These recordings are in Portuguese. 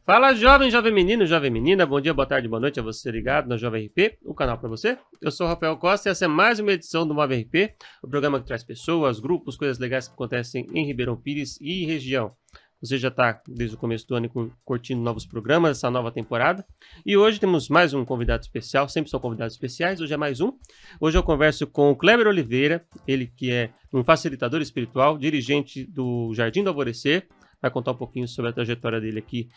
Fala jovem, jovem menino, jovem menina, bom dia, boa tarde, boa noite a você ligado na Jovem RP, o canal pra você. Eu sou o Rafael Costa e essa é mais uma edição do Jovem RP, o programa que traz pessoas, grupos, coisas legais que acontecem em Ribeirão Pires e região. Você já está desde o começo do ano curtindo novos programas, essa nova temporada. E hoje temos mais um convidado especial, sempre são convidados especiais, hoje é mais um. Hoje eu converso com o Kleber Oliveira, ele que é um facilitador espiritual, dirigente do Jardim do Alvorecer. Vai contar um pouquinho sobre a trajetória dele aqui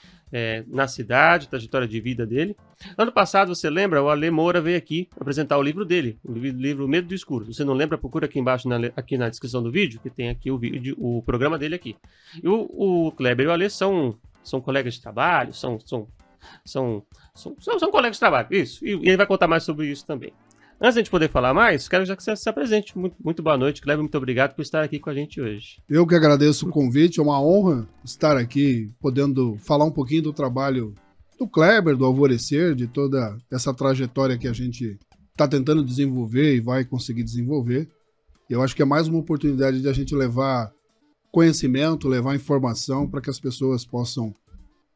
na cidade, a trajetória de vida dele. Ano passado, você lembra, o Ale Moura veio aqui apresentar o livro dele, o livro Medo do Escuro. Se você não lembra, procura aqui embaixo, aqui na descrição do vídeo, que tem aqui o programa dele aqui. E o Kleber e o Ale são colegas de trabalho, são colegas de trabalho, isso. E ele vai contar mais sobre isso também. Antes de a gente poder falar mais, quero já que você se apresente. Muito boa noite, Kleber. Muito obrigado por estar aqui com a gente hoje. Eu que agradeço o convite. É uma honra estar aqui, podendo falar um pouquinho do trabalho do Kleber, do Alvorecer, de toda essa trajetória que a gente está tentando desenvolver e vai conseguir desenvolver. Eu acho que é mais uma oportunidade de a gente levar conhecimento, levar informação para que as pessoas possam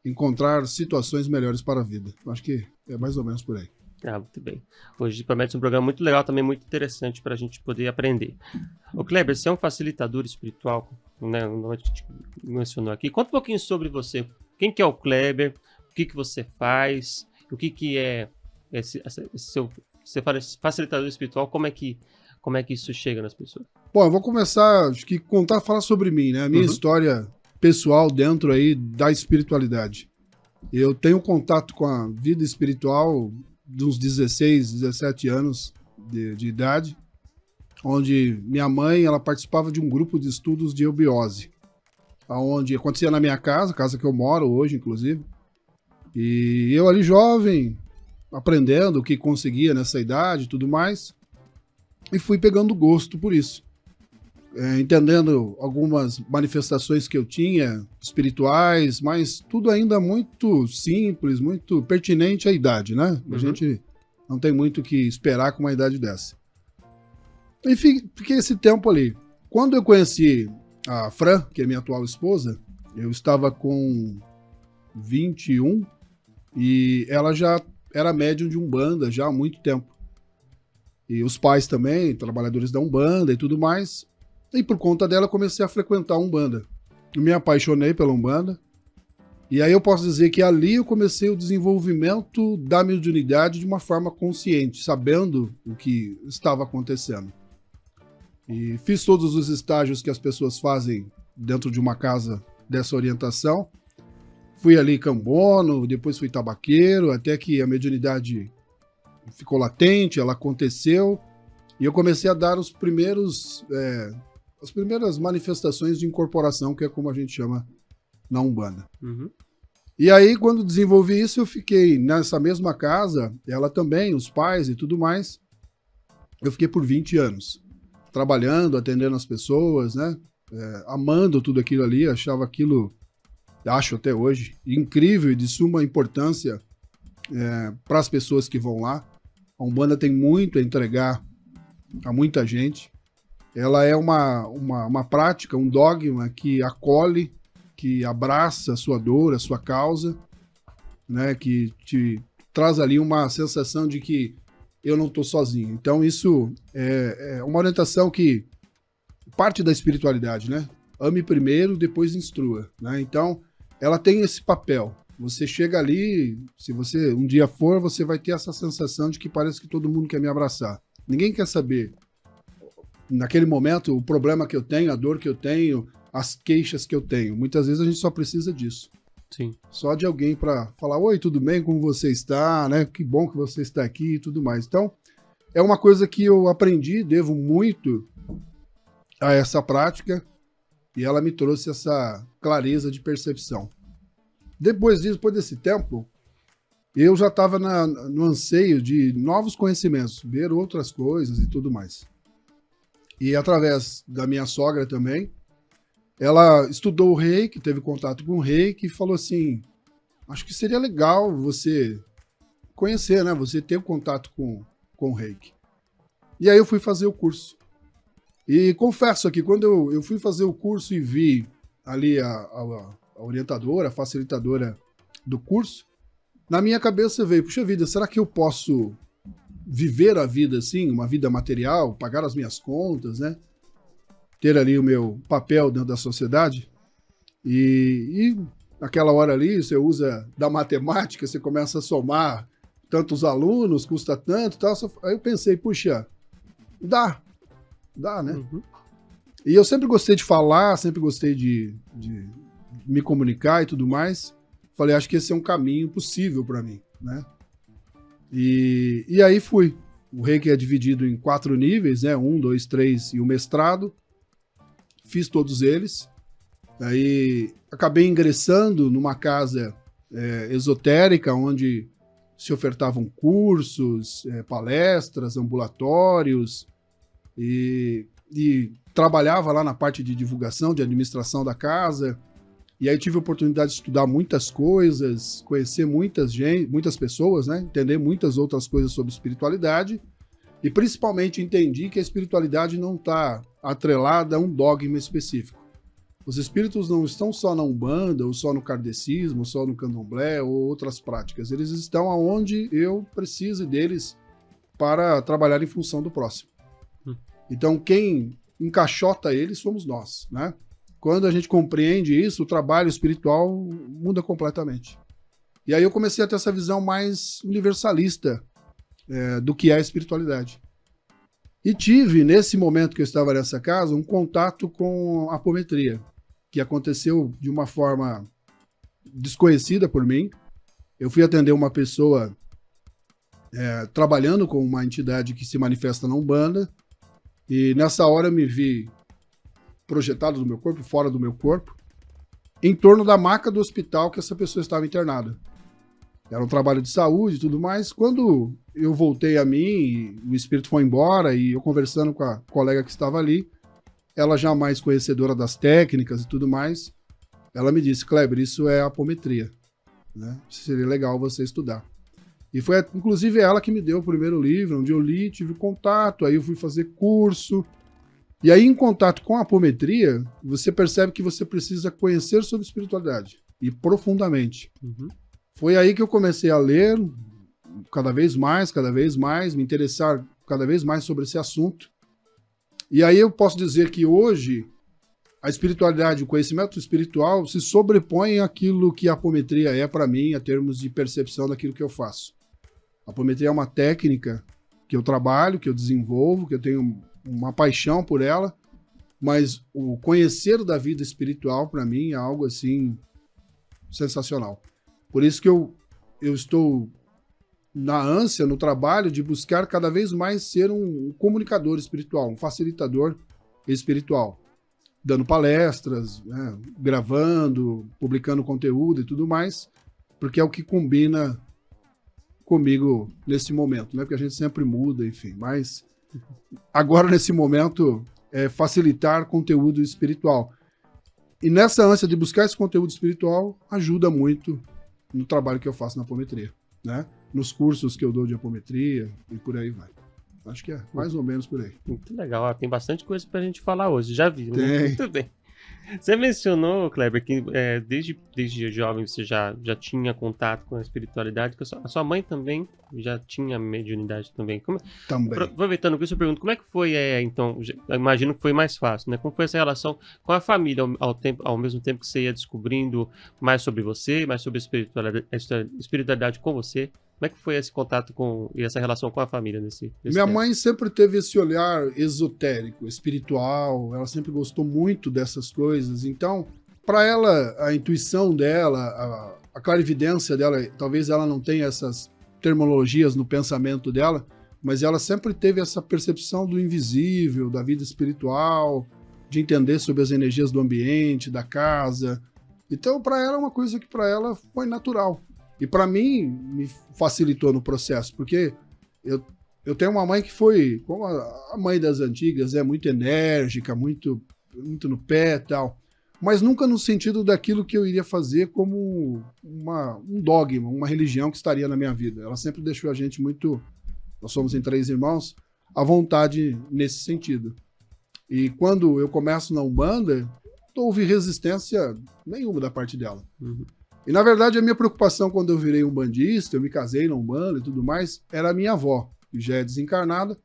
encontrar situações melhores para a vida. Eu acho que é mais ou menos por aí. Ah, muito bem. Hoje promete um programa muito legal, também muito interessante para a gente poder aprender. O Kleber, você é um facilitador espiritual, né? A gente mencionou aqui. Conta um pouquinho sobre você. Quem que é o Kleber? O que você faz? O que é esse seu facilitador espiritual? Como é que isso chega nas pessoas? Bom, eu vou começar, acho que falar sobre mim, né? A minha história pessoal dentro aí da espiritualidade. Eu tenho contato com a vida espiritual de uns 16, 17 anos de idade, onde minha mãe ela participava de um grupo de estudos de eubiose, onde acontecia na minha casa que eu moro hoje, inclusive, e eu ali jovem, aprendendo o que conseguia nessa idade e tudo mais, e fui pegando gosto por isso. Entendendo algumas manifestações que eu tinha, espirituais, mas tudo ainda muito simples, muito pertinente à idade, né? A gente não tem muito o que esperar com uma idade dessa. E fiquei esse tempo ali. Quando eu conheci a Fran, que é minha atual esposa, eu estava com 21 e ela já era médium de Umbanda já há muito tempo. E os pais também, trabalhadores da Umbanda e tudo mais. E por conta dela eu comecei a frequentar a Umbanda. Eu me apaixonei pela Umbanda. E aí eu posso dizer que ali eu comecei o desenvolvimento da mediunidade de uma forma consciente, sabendo o que estava acontecendo. E fiz todos os estágios que as pessoas fazem dentro de uma casa dessa orientação. Fui ali cambono, depois fui tabaqueiro, até que a mediunidade ficou latente, ela aconteceu. E eu comecei a dar as primeiras manifestações de incorporação, que é como a gente chama na Umbanda. E aí, quando desenvolvi isso, eu fiquei nessa mesma casa, ela também, os pais e tudo mais. Eu fiquei por 20 anos, trabalhando, atendendo as pessoas, né? Amando tudo aquilo ali, achava aquilo, acho até hoje, incrível e de suma importância para as pessoas que vão lá. A Umbanda tem muito a entregar a muita gente. Ela é uma prática, um dogma que acolhe, que abraça a sua dor, a sua causa, né? Que te traz ali uma sensação de que eu não estou sozinho. Então isso é uma orientação que parte da espiritualidade, né? Ame primeiro, depois instrua, né? Então ela tem esse papel. Você chega ali, se você um dia for, você vai ter essa sensação de que parece que todo mundo quer me abraçar. Ninguém quer saber naquele momento, o problema que eu tenho, a dor que eu tenho, as queixas que eu tenho. Muitas vezes a gente só precisa disso. Sim. Só de alguém para falar, oi, tudo bem, como você está, né? Que bom que você está aqui e tudo mais. Então, é uma coisa que eu aprendi, devo muito a essa prática, e ela me trouxe essa clareza de percepção. Depois desse tempo, eu já estava no anseio de novos conhecimentos, ver outras coisas e tudo mais. E através da minha sogra também, ela estudou o Reiki, teve contato com o Reiki e falou assim, acho que seria legal você conhecer, né? Você ter contato com o Reiki. E aí eu fui fazer o curso. E confesso aqui, quando eu fui fazer o curso e vi ali a orientadora, a facilitadora do curso, na minha cabeça veio, puxa vida, será que eu posso viver a vida assim, uma vida material, pagar as minhas contas, né? Ter ali o meu papel dentro da sociedade? E naquela hora ali, você usa da matemática, você começa a somar tantos alunos, custa tanto e tal. Aí eu pensei, puxa, dá, né? Uhum. E eu sempre gostei de falar, sempre gostei de me comunicar e tudo mais. Falei, acho que esse é um caminho possível para mim, né? E aí fui. O Reiki é dividido em 4 níveis, né? 1, 2, 3 e o mestrado. Fiz todos eles. Aí acabei ingressando numa casa esotérica, onde se ofertavam cursos, palestras, ambulatórios, e trabalhava lá na parte de divulgação, de administração da casa. E aí tive a oportunidade de estudar muitas coisas, conhecer muitas pessoas, né? Entender muitas outras coisas sobre espiritualidade. E principalmente entendi que a espiritualidade não está atrelada a um dogma específico. Os espíritos não estão só na Umbanda, ou só no kardecismo, ou só no candomblé, ou outras práticas. Eles estão aonde eu preciso deles para trabalhar em função do próximo. Então, quem encaixota eles somos nós, né? Quando a gente compreende isso, o trabalho espiritual muda completamente. E aí eu comecei a ter essa visão mais universalista do que é a espiritualidade. E tive, nesse momento que eu estava nessa casa, um contato com a apometria, que aconteceu de uma forma desconhecida por mim. Eu fui atender uma pessoa trabalhando com uma entidade que se manifesta na Umbanda, e nessa hora eu me vi projetado do meu corpo, fora do meu corpo, em torno da maca do hospital que essa pessoa estava internada. Era um trabalho de saúde e tudo mais. Quando eu voltei a mim, o espírito foi embora, e eu conversando com a colega que estava ali, ela já mais conhecedora das técnicas e tudo mais, ela me disse, Kleber, isso é apometria, né? Seria legal você estudar. E foi inclusive ela que me deu o primeiro livro, onde eu li, tive contato, aí eu fui fazer curso. E aí, em contato com a apometria, você percebe que você precisa conhecer sobre espiritualidade, e profundamente. Uhum. Foi aí que eu comecei a ler cada vez mais, me interessar cada vez mais sobre esse assunto. E aí eu posso dizer que hoje a espiritualidade, o conhecimento espiritual se sobrepõe àquilo que a apometria é para mim, em termos de percepção daquilo que eu faço. A apometria é uma técnica que eu trabalho, que eu desenvolvo, que eu tenho uma paixão por ela, mas o conhecer da vida espiritual, para mim, é algo assim sensacional. Por isso que eu estou na ânsia, no trabalho de buscar cada vez mais ser um comunicador espiritual, um facilitador espiritual, dando palestras, né, gravando, publicando conteúdo e tudo mais, porque é o que combina comigo nesse momento, né? Porque a gente sempre muda, enfim, mas agora nesse momento é facilitar conteúdo espiritual. E nessa ânsia de buscar esse conteúdo espiritual ajuda muito no trabalho que eu faço na apometria, né? Nos cursos que eu dou de apometria e por aí vai. Acho que é mais ou menos por aí. Muito legal. Ó, tem bastante coisa pra gente falar hoje. Já vi, né? Tem. Muito bem. Você mencionou, Kleber, que desde jovem você já tinha contato com a espiritualidade, que a sua mãe também já tinha mediunidade também. Também. Aproveitando isso, eu pergunto, como é que foi, então, eu imagino que foi mais fácil, né? Como foi essa relação com a família, ao mesmo tempo que você ia descobrindo mais sobre você, mais sobre a espiritualidade com você? Como é que foi esse contato e essa relação com a família nesse Minha tempo? mãe sempre teve esse olhar esotérico, espiritual, ela sempre gostou muito dessas coisas. Então, para ela, a intuição dela, a clarividência dela, talvez ela não tenha essas terminologias no pensamento dela, mas ela sempre teve essa percepção do invisível, da vida espiritual, de entender sobre as energias do ambiente, da casa. Então, para ela, é uma coisa que para ela foi natural. E para mim, me facilitou no processo, porque eu tenho uma mãe que foi, como a mãe das antigas, muito enérgica, muito no pé e tal, mas nunca no sentido daquilo que eu iria fazer como um dogma, uma religião que estaria na minha vida. Ela sempre deixou a gente muito, nós somos em 3 irmãos, à vontade nesse sentido. E quando eu começo na Umbanda, não houve resistência nenhuma da parte dela. Uhum. E, na verdade, a minha preocupação quando eu virei umbandista, eu me casei na Umbanda e tudo mais, era a minha avó, que já é desencarnada,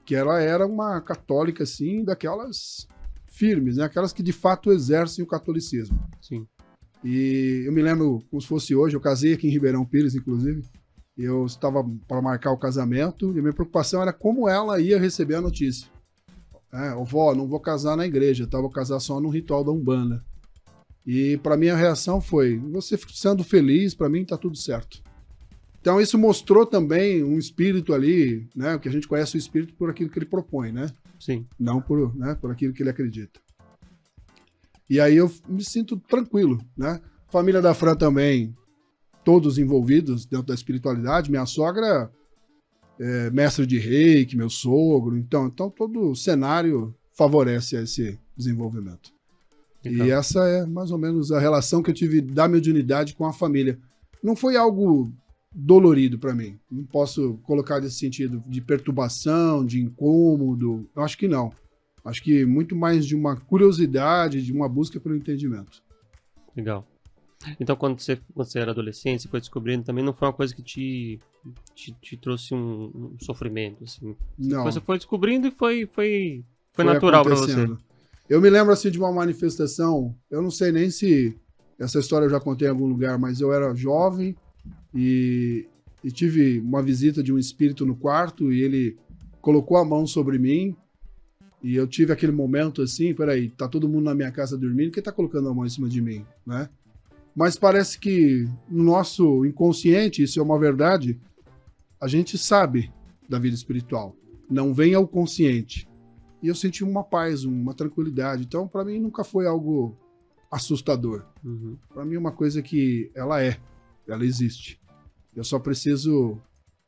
que ela era uma católica, assim, daquelas firmes, né? Aquelas que de fato exercem o catolicismo. Sim. E eu me lembro como se fosse hoje, eu casei aqui em Ribeirão Pires, inclusive, eu estava para marcar o casamento e a minha preocupação era como ela ia receber a notícia. Vó, não vou casar na igreja, tá? Vou casar só no ritual da Umbanda. E para mim a reação foi, você sendo feliz, para mim tá tudo certo. Então isso mostrou também um espírito ali, né? Que a gente conhece o espírito por aquilo que ele propõe, né? Sim. Não por, né, por aquilo que ele acredita. E aí eu me sinto tranquilo, né? Família da Fran também, todos envolvidos dentro da espiritualidade. Minha sogra é mestre de reiki, meu sogro. Então todo o cenário favorece esse desenvolvimento. Legal. E essa é mais ou menos a relação que eu tive da mediunidade com a família. Não foi algo dolorido para mim. Não posso colocar nesse sentido de perturbação, de incômodo. Eu acho que não. Acho que muito mais de uma curiosidade, de uma busca pelo entendimento. Legal. Então, quando você era adolescente, você foi descobrindo, também não foi uma coisa que te trouxe um sofrimento, assim? Não. Você foi descobrindo e foi natural para você? Eu me lembro, assim, de uma manifestação, eu não sei nem se essa história eu já contei em algum lugar, mas eu era jovem e tive uma visita de um espírito no quarto e ele colocou a mão sobre mim e eu tive aquele momento assim, peraí, tá todo mundo na minha casa dormindo, quem tá colocando a mão em cima de mim, né? Mas parece que no nosso inconsciente, isso é uma verdade, a gente sabe da vida espiritual, não vem ao consciente. E eu senti uma paz, uma tranquilidade. Então, para mim, nunca foi algo assustador. Uhum. Para mim, é uma coisa que ela existe. Eu só preciso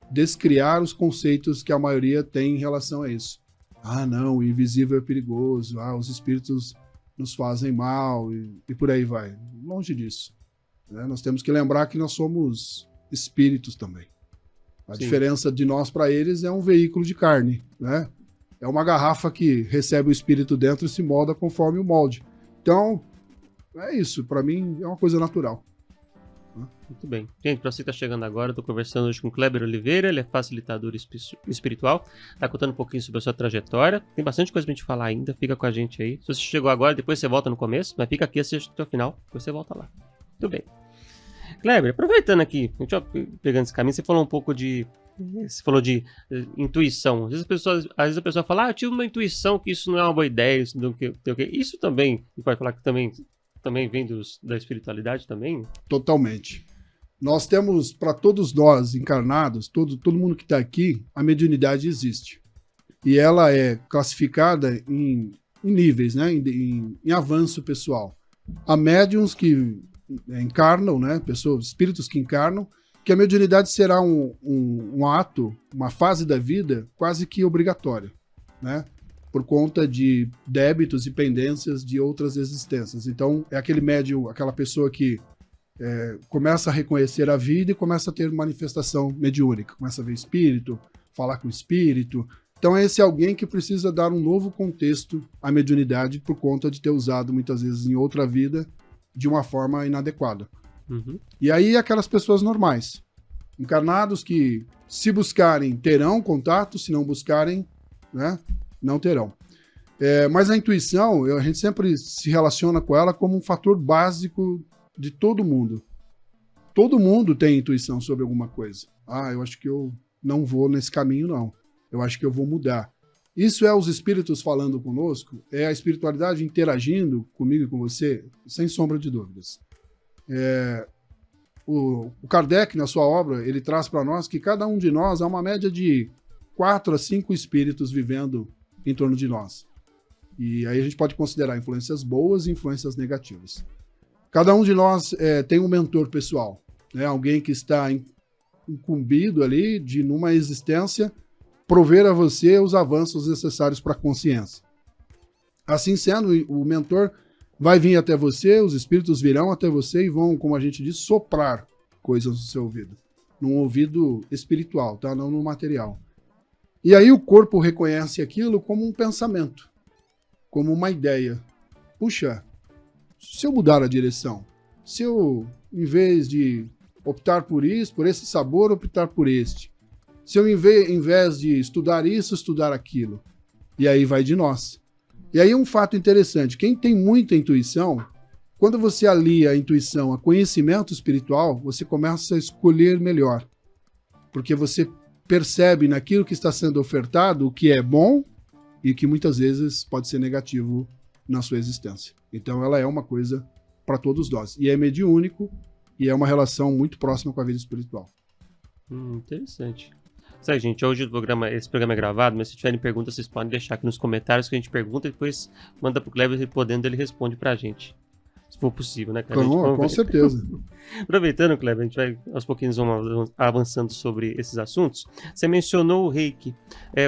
descriar os conceitos que a maioria tem em relação a isso. Ah, não, o invisível é perigoso. Ah, os espíritos nos fazem mal e por aí vai. Longe disso. Né? Nós temos que lembrar que nós somos espíritos também. A Sim. diferença de nós para eles é um veículo de carne, né? É uma garrafa que recebe o espírito dentro e se molda conforme o molde. Então, é isso. Para mim, é uma coisa natural. Muito bem. Gente, para você que está chegando agora, eu estou conversando hoje com o Kleber Oliveira, ele é facilitador espiritual, está contando um pouquinho sobre a sua trajetória. Tem bastante coisa para a gente falar ainda, fica com a gente aí. Se você chegou agora, depois você volta no começo, mas fica aqui, assiste até o final, depois você volta lá. Muito bem. Kleber, aproveitando aqui, a gente pegando esse caminho, você falou um pouco de... Você falou de intuição. Às vezes a pessoa fala, eu tive uma intuição que isso não é uma boa ideia, isso não tem o quê. Isso também, pode falar que também vem da espiritualidade também? Totalmente. Nós temos, para todos nós encarnados, todo mundo que está aqui, a mediunidade existe. E ela é classificada em níveis, né? em avanço pessoal. Há médiuns que encarnam, né? Espíritos que encarnam, que a mediunidade será um ato, uma fase da vida quase que obrigatória, né? Por conta de débitos e pendências de outras existências. Então, é aquele médium, aquela pessoa que começa a reconhecer a vida e começa a ter manifestação mediúnica, começa a ver espírito, falar com o espírito. Então, esse é alguém que precisa dar um novo contexto à mediunidade por conta de ter usado, muitas vezes, em outra vida, de uma forma inadequada. Uhum. E aí, aquelas pessoas normais, encarnados que, se buscarem, terão contato, se não buscarem, né, não terão. Mas a intuição, a gente sempre se relaciona com ela como um fator básico de todo mundo. Todo mundo tem intuição sobre alguma coisa. Ah, eu acho que eu não vou nesse caminho, não. Eu acho que eu vou mudar. Isso é os espíritos falando conosco, é a espiritualidade interagindo comigo e com você, sem sombra de dúvidas. O Kardec, na sua obra, ele traz para nós que cada um de nós há uma média de 4 a 5 espíritos vivendo em torno de nós. E aí a gente pode considerar influências boas e influências negativas. Cada um de nós tem um mentor pessoal, né? Alguém que está incumbido ali de, numa existência, prover a você os avanços necessários para a consciência. Assim sendo, o mentor vai vir até você, os espíritos virão até você e vão, como a gente diz, soprar coisas no seu ouvido. Num ouvido espiritual, tá? Não no material. E aí o corpo reconhece aquilo como um pensamento, como uma ideia. Puxa, se eu mudar a direção, se eu em vez de optar por isso, por esse sabor, optar por este? Se eu, em vez de estudar isso, estudar aquilo? E aí vai de nós. E aí um fato interessante, quem tem muita intuição, quando você alia a intuição a conhecimento espiritual, você começa a escolher melhor. Porque você percebe naquilo que está sendo ofertado o que é bom e que muitas vezes pode ser negativo na sua existência. Então ela é uma coisa para todos nós. E é mediúnico e é uma relação muito próxima com a vida espiritual. Interessante. Isso aí, gente. Hoje esse programa é gravado, mas se tiverem perguntas, vocês podem deixar aqui nos comentários que a gente pergunta e depois manda pro Kleber, podendo, ele responde pra gente. Se for possível, né, Kleber? Com certeza. Aproveitando, Kleber, a gente vai aos pouquinhos avançando sobre esses assuntos. Você mencionou o Reiki.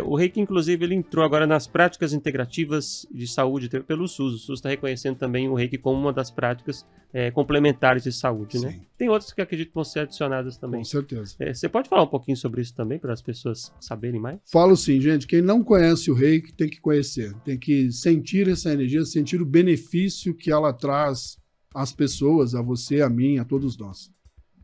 O Reiki, inclusive, ele entrou agora nas práticas integrativas de saúde pelo SUS. O SUS está reconhecendo também o Reiki como uma das práticas complementares de saúde, né? Tem outras que acredito que vão ser adicionadas também. Com certeza. Você pode falar um pouquinho sobre isso também, para as pessoas saberem mais? Falo sim, gente. Quem não conhece o Reiki tem que conhecer. Tem que sentir essa energia, sentir o benefício que ela traz às pessoas, a você, a mim, a todos nós.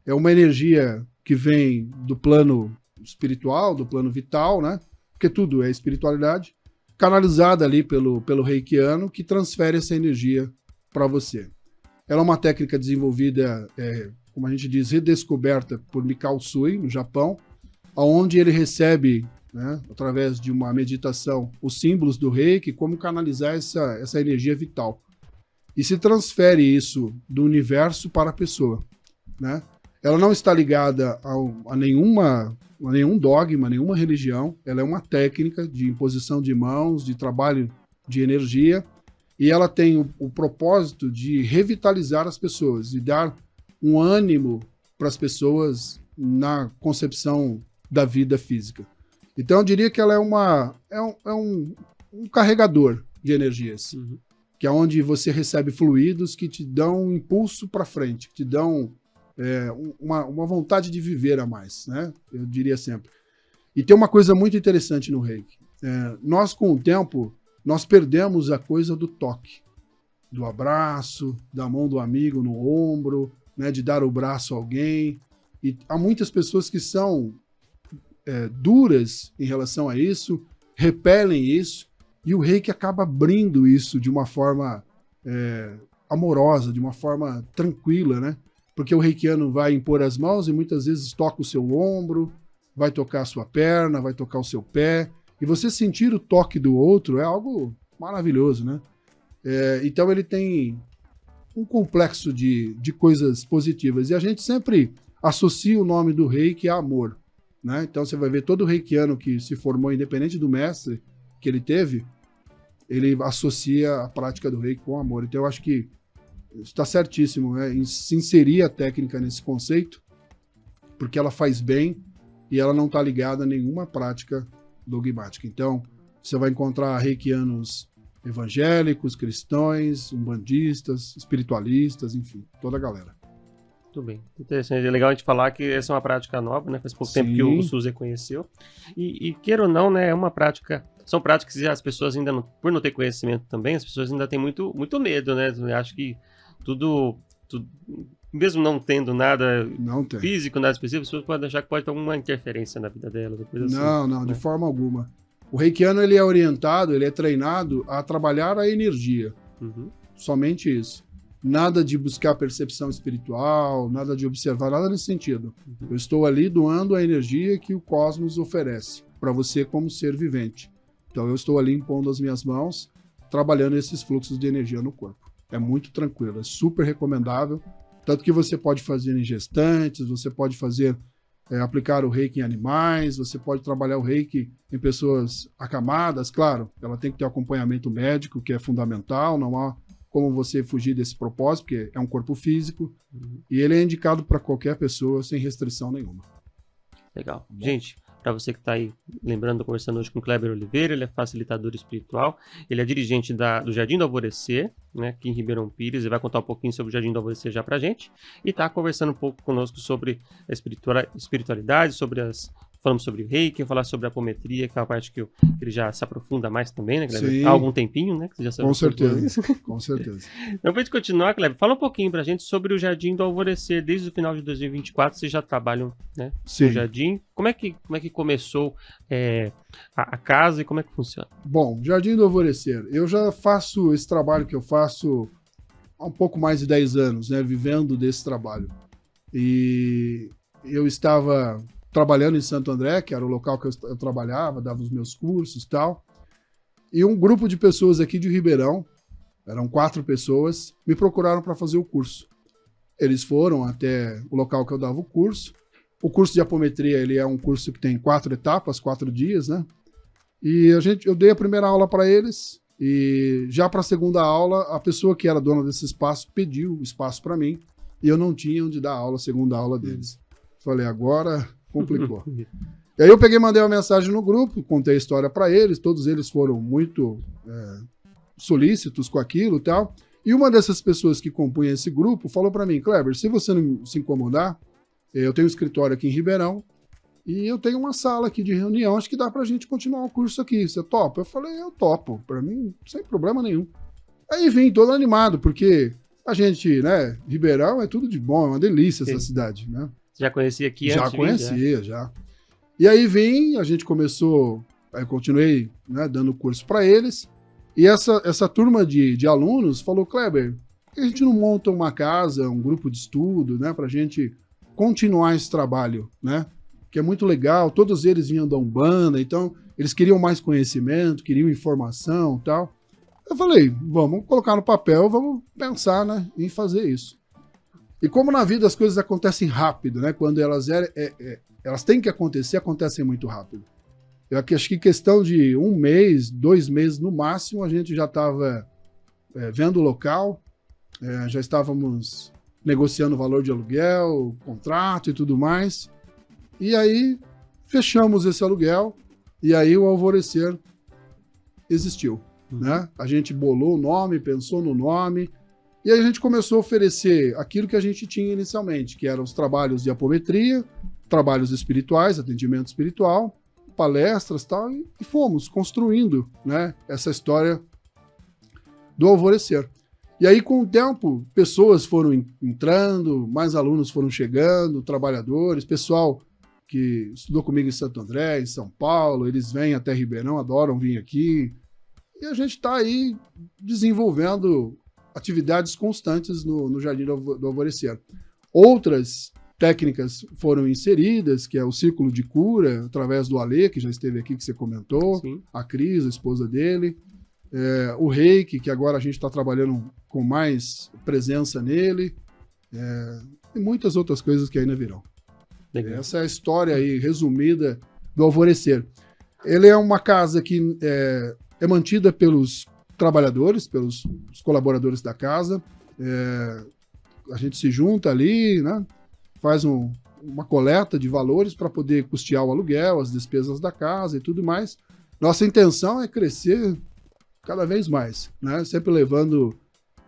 É uma energia que vem do plano espiritual, do plano vital, né? Porque tudo é espiritualidade, canalizada ali pelo reikiano, que transfere essa energia para você. Ela é uma técnica desenvolvida, como a gente diz, redescoberta por Mikao Usui, no Japão, onde ele recebe, né, através de uma meditação, os símbolos do Reiki, como canalizar essa energia vital. E se transfere isso do universo para a pessoa, né? Ela não está ligada a nenhum dogma, nenhuma religião. Ela é uma técnica de imposição de mãos, de trabalho de energia, e ela tem o propósito de revitalizar as pessoas, de dar um ânimo para as pessoas na concepção da vida física. Então eu diria que ela é um carregador de energias. Que é onde você recebe fluidos que te dão um impulso para frente, que te dão uma vontade de viver a mais, né? Eu diria sempre. E tem uma coisa muito interessante no Reiki. Nós, com o tempo, nós perdemos a coisa do toque, do abraço, da mão do amigo no ombro, né, de dar o braço a alguém. E há muitas pessoas que são duras em relação a isso, repelem isso, e o Reiki acaba abrindo isso de uma forma amorosa, de uma forma tranquila, né? Porque o reikiano vai impor as mãos e muitas vezes toca o seu ombro, vai tocar a sua perna, vai tocar o seu pé. E você sentir o toque do outro é algo maravilhoso, né? Então ele tem um complexo de coisas positivas. E a gente sempre associa o nome do Reiki a amor, né? Então você vai ver todo reikiano que se formou, independente do mestre que ele teve, ele associa a prática do Reiki com amor. Então eu acho que está certíssimo, né, em se inserir a técnica nesse conceito, porque ela faz bem e ela não está ligada a nenhuma prática dogmática. Então você vai encontrar reikianos evangélicos, cristãos, umbandistas, espiritualistas, enfim, toda a galera. Muito bem, interessante. É legal a gente falar que essa é uma prática nova, né? Faz pouco tempo que o SUS reconheceu. E queira ou não, né? É uma prática. São práticas que as pessoas ainda não, por não ter conhecimento também, as pessoas ainda têm muito medo, né? Eu acho que tudo mesmo não tendo nada físico, nada específico, as pessoas podem achar que pode ter alguma interferência na vida delas. Não, né? De forma alguma. O reikiano, ele é orientado, ele é treinado a trabalhar a energia. Somente isso. Nada de buscar percepção espiritual, nada de observar, nada nesse sentido. Eu estou ali doando a energia que o cosmos oferece para você como ser vivente. Então eu estou ali impondo as minhas mãos, trabalhando esses fluxos de energia no corpo. É muito tranquilo, é super recomendável. Tanto que você pode fazer em gestantes, você pode fazer, aplicar o Reiki em animais, você pode trabalhar o Reiki em pessoas acamadas. Claro, ela tem que ter acompanhamento médico, que é fundamental, não há como você fugir desse propósito, porque é um corpo físico, e ele é indicado para qualquer pessoa sem restrição nenhuma. Legal. Gente, para você que está aí, lembrando, conversando hoje com o Kleber Oliveira, ele é facilitador espiritual, ele é dirigente do Jardim do Alvorecer, né, aqui em Ribeirão Pires, ele vai contar um pouquinho sobre o Jardim do Alvorecer já pra gente, e está conversando um pouco conosco sobre a espiritualidade, sobre as falamos sobre o reiki, falar sobre a apometria, que é uma parte que ele já se aprofunda mais também, né, Kleber? Sim. Há algum tempinho, né? Que você já sabe. Com certeza, com certeza. Então, pra gente continuar, Kleber, fala um pouquinho pra gente sobre o Jardim do Alvorecer. Desde o final de 2024, vocês já trabalham, né, no Jardim. Como é que começou a casa e como é que funciona? Bom, Jardim do Alvorecer. Eu já faço esse trabalho que eu faço há um pouco mais de 10 anos, né, vivendo desse trabalho. E eu estava trabalhando em Santo André, que era o local que eu trabalhava, dava os meus cursos e tal. E um grupo de pessoas aqui de Ribeirão, eram 4 pessoas, me procuraram para fazer o curso. Eles foram até o local que eu dava o curso. O curso de apometria, ele é um curso que tem 4 etapas, 4 dias, né? E eu dei a primeira aula para eles, e já para a segunda aula, a pessoa que era dona desse espaço pediu o espaço para mim, e eu não tinha onde dar aula, a segunda aula deles. Falei, agora complicou. E aí eu peguei e mandei uma mensagem no grupo, contei a história para eles, todos eles foram muito solícitos com aquilo e tal. E uma dessas pessoas que compunha esse grupo falou para mim, Kleber, se você não se incomodar, eu tenho um escritório aqui em Ribeirão, e eu tenho uma sala aqui de reunião, acho que dá pra gente continuar o curso aqui, você topa? Eu falei, eu topo, pra mim, sem problema nenhum. Aí vim todo animado, porque a gente, né, Ribeirão é tudo de bom, é uma delícia essa cidade, né? Você já conhecia aqui Já antes? Conhecia, já. E aí vim, a gente começou, aí continuei, né, dando curso pra eles, e essa turma de alunos falou, Kleber, por que a gente não monta uma casa, um grupo de estudo, né, pra gente continuar esse trabalho, né? Que é muito legal, todos eles vinham da Umbanda, então eles queriam mais conhecimento, queriam informação e tal. Eu falei, vamos colocar no papel, vamos pensar, né, em fazer isso. E como na vida as coisas acontecem rápido, né, quando elas têm que acontecer, acontecem muito rápido. Eu acho que questão de 1 mês, 2 meses no máximo, a gente já estava vendo o local, já estávamos negociando o valor de aluguel, contrato e tudo mais. E aí fechamos esse aluguel e aí o Alvorecer existiu, né? A gente bolou o nome, pensou no nome e aí a gente começou a oferecer aquilo que a gente tinha inicialmente, que eram os trabalhos de apometria, trabalhos espirituais, atendimento espiritual, palestras e tal, e fomos construindo, né, essa história do Alvorecer. E aí, com o tempo, pessoas foram entrando, mais alunos foram chegando, trabalhadores, pessoal que estudou comigo em Santo André, em São Paulo, eles vêm até Ribeirão, adoram vir aqui. E a gente está aí desenvolvendo atividades constantes no Jardim do Alvorecer. Outras técnicas foram inseridas, que é o círculo de cura, através do Alê, que já esteve aqui, que você comentou, sim. A Cris, a esposa dele, o reiki, que agora a gente está trabalhando com mais presença nele, e muitas outras coisas que ainda virão. Legal. Essa é a história aí resumida do Alvorecer. Ele é uma casa que é mantida pelos trabalhadores, pelos colaboradores da casa. A gente se junta ali, né, faz uma coleta de valores para poder custear o aluguel, as despesas da casa e tudo mais. Nossa intenção é crescer cada vez mais, né, sempre levando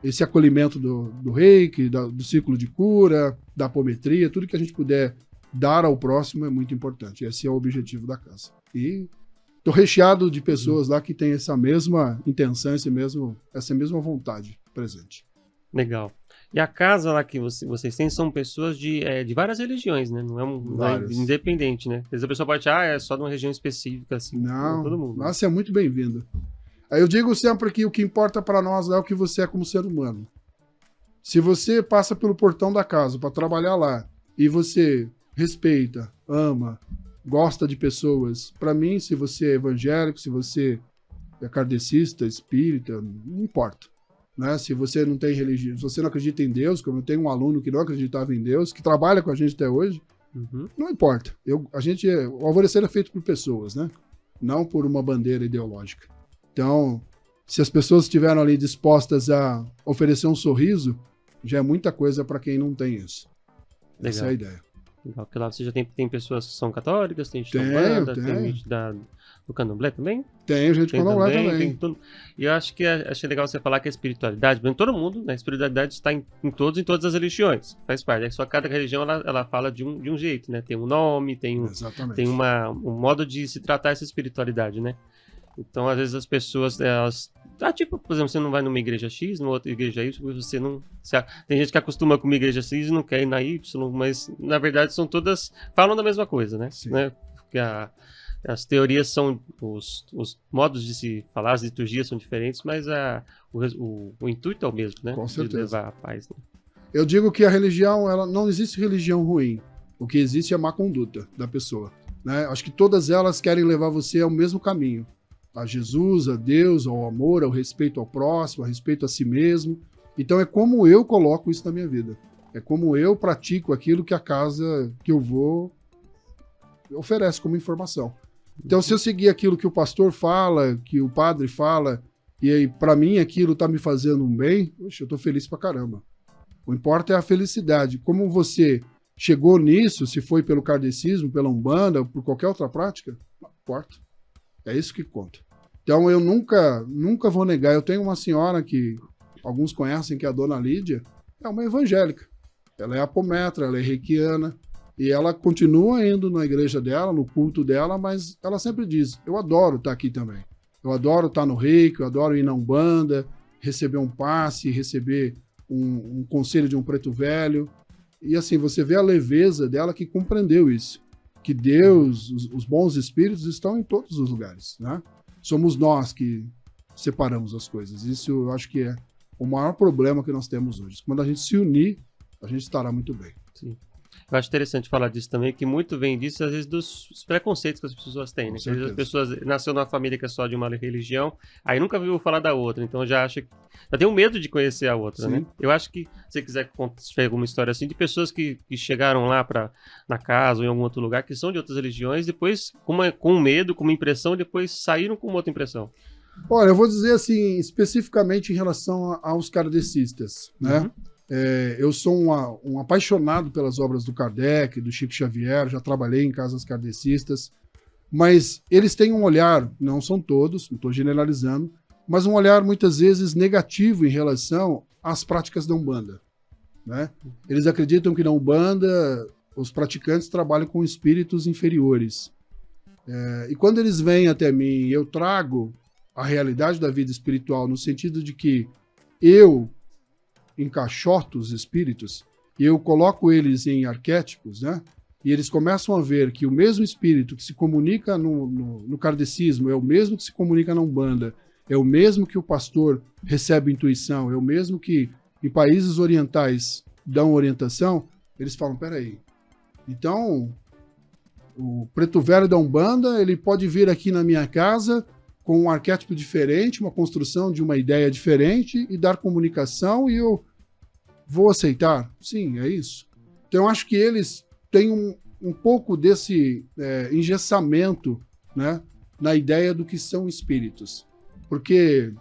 esse acolhimento do reiki, do círculo de cura, da apometria, tudo que a gente puder dar ao próximo é muito importante. Esse é o objetivo da casa. E estou recheado de pessoas lá que têm essa mesma intenção, essa mesma vontade presente. Legal. E a casa lá que vocês têm são pessoas de várias religiões, né? Não é independente, né? Às vezes a pessoa pode achar, é só de uma região específica, assim. Não, todo mundo. Nossa, é muito bem-vindo. Aí eu digo sempre que o que importa para nós é o que você é como ser humano. Se você passa pelo portão da casa para trabalhar lá e você respeita, ama, gosta de pessoas. Para mim, se você é evangélico, se você é kardecista, espírita, não importa. Né? Se você não tem religião, se você não acredita em Deus, como eu tenho um aluno que não acreditava em Deus, que trabalha com a gente até hoje, não importa. O Alvorecer é feito por pessoas, né? Não por uma bandeira ideológica. Então, se as pessoas estiveram ali dispostas a oferecer um sorriso, já é muita coisa para quem não tem isso. Legal. Essa é a ideia. Legal, porque lá você já tem pessoas que são católicas, tem gente da Tenho, Umbanda, tem tenho. gente do Candomblé também? Tem gente Tem candomblé também, também. tem tudo. E eu acho que achei legal você falar que a espiritualidade, em todo mundo, né? A espiritualidade está em todas as religiões, faz parte. É só cada religião ela fala de um jeito, né? Tem um nome, tem Exatamente. um modo de se tratar essa espiritualidade, né? Então, às vezes as pessoas, elas... tipo, por exemplo, você não vai numa igreja X, numa outra igreja Y, você não... Tem gente que acostuma com uma igreja X e não quer ir na Y, mas, na verdade, são todas... Falam da mesma coisa, né? Sim. Né? Porque as teorias são... Os modos de se falar, as liturgias são diferentes, mas o intuito é o mesmo, né? Com De certeza. levar a paz, né? Eu digo que a religião, não existe religião ruim. O que existe é a má conduta da pessoa, né? Acho que todas elas querem levar você ao mesmo caminho. A Jesus, a Deus, ao amor, ao respeito ao próximo, ao respeito a si mesmo. Então é como eu coloco isso na minha vida. É como eu pratico aquilo que a casa que eu vou oferece como informação. Então, se eu seguir aquilo que o pastor fala, que o padre fala, e aí para mim aquilo tá me fazendo um bem, poxa, eu tô feliz pra caramba. O importa é a felicidade. Como você chegou nisso, se foi pelo kardecismo, pela Umbanda, ou por qualquer outra prática, não importa. É isso que conta. Então eu nunca vou negar. Eu tenho uma senhora que alguns conhecem, que é a Dona Lídia, é uma evangélica. Ela é apometra, ela é reikiana, e ela continua indo na igreja dela, no culto dela, mas ela sempre diz, eu adoro estar aqui também. Eu adoro estar no reiki, eu adoro ir na Umbanda, receber um passe, receber um conselho de um preto velho. E assim, você vê a leveza dela que compreendeu isso. Que Deus, os bons espíritos estão em todos os lugares, né? Somos nós que separamos as coisas. Isso eu acho que é o maior problema que nós temos hoje. Quando a gente se unir, a gente estará muito bem. Sim. Eu acho interessante falar disso também, que muito vem disso, às vezes, dos preconceitos que as pessoas têm, né? Às vezes as pessoas nasceu numa família que é só de uma religião, aí nunca viu falar da outra, então já acha que... Já tem um medo de conhecer a outra, Sim. né? Eu acho que, se você quiser contar alguma história assim, de pessoas que chegaram lá na casa ou em algum outro lugar, que são de outras religiões, depois, com medo, com uma impressão, depois saíram com uma outra impressão. Olha, eu vou dizer assim, especificamente em relação aos kardecistas, né? Uhum. Eu sou um apaixonado pelas obras do Kardec, do Chico Xavier, já trabalhei em casas kardecistas, mas eles têm um olhar, não são todos, não estou generalizando, mas um olhar muitas vezes negativo em relação às práticas da Umbanda, né? Eles acreditam que na Umbanda os praticantes trabalham com espíritos inferiores. E quando eles vêm até mim, eu trago a realidade da vida espiritual no sentido de que eu encaixoto os espíritos e eu coloco eles em arquétipos, né? E eles começam a ver que o mesmo espírito que se comunica no kardecismo é o mesmo que se comunica na Umbanda, é o mesmo que o pastor recebe intuição, é o mesmo que em países orientais dão orientação, eles falam, peraí, então o preto velho da Umbanda, ele pode vir aqui na minha casa com um arquétipo diferente, uma construção de uma ideia diferente e dar comunicação e eu vou aceitar? Sim, é isso. Então eu acho que eles têm um pouco desse engessamento, né, na ideia do que são espíritos. Porque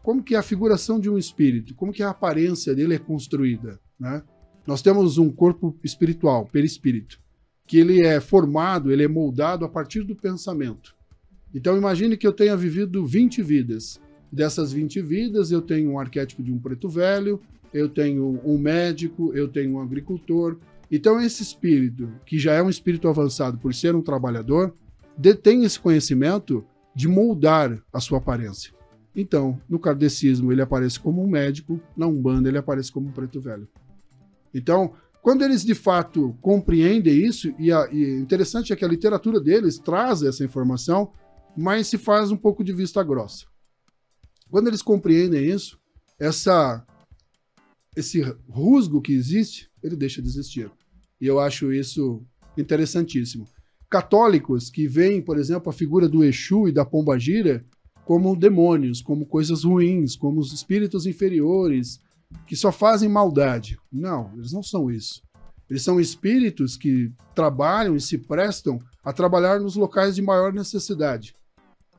como que a figuração de um espírito, como que a aparência dele é construída, né? Nós temos um corpo espiritual, perispírito, que ele é formado, ele é moldado a partir do pensamento. Então imagine que eu tenha vivido 20 vidas. Dessas 20 vidas eu tenho um arquétipo de um preto velho, eu tenho um médico, eu tenho um agricultor. Então esse espírito, que já é um espírito avançado por ser um trabalhador, detém esse conhecimento de moldar a sua aparência. Então, no kardecismo ele aparece como um médico, na Umbanda ele aparece como um preto velho. Então, quando eles de fato compreendem isso, e interessante é que a literatura deles traz essa informação, mas se faz um pouco de vista grossa. Quando eles compreendem isso, esse rusgo que existe, ele deixa de existir. E eu acho isso interessantíssimo. Católicos que veem, por exemplo, a figura do Exu e da Pombagira como demônios, como coisas ruins, como os espíritos inferiores, que só fazem maldade. Não, eles não são isso. Eles são espíritos que trabalham e se prestam a trabalhar nos locais de maior necessidade,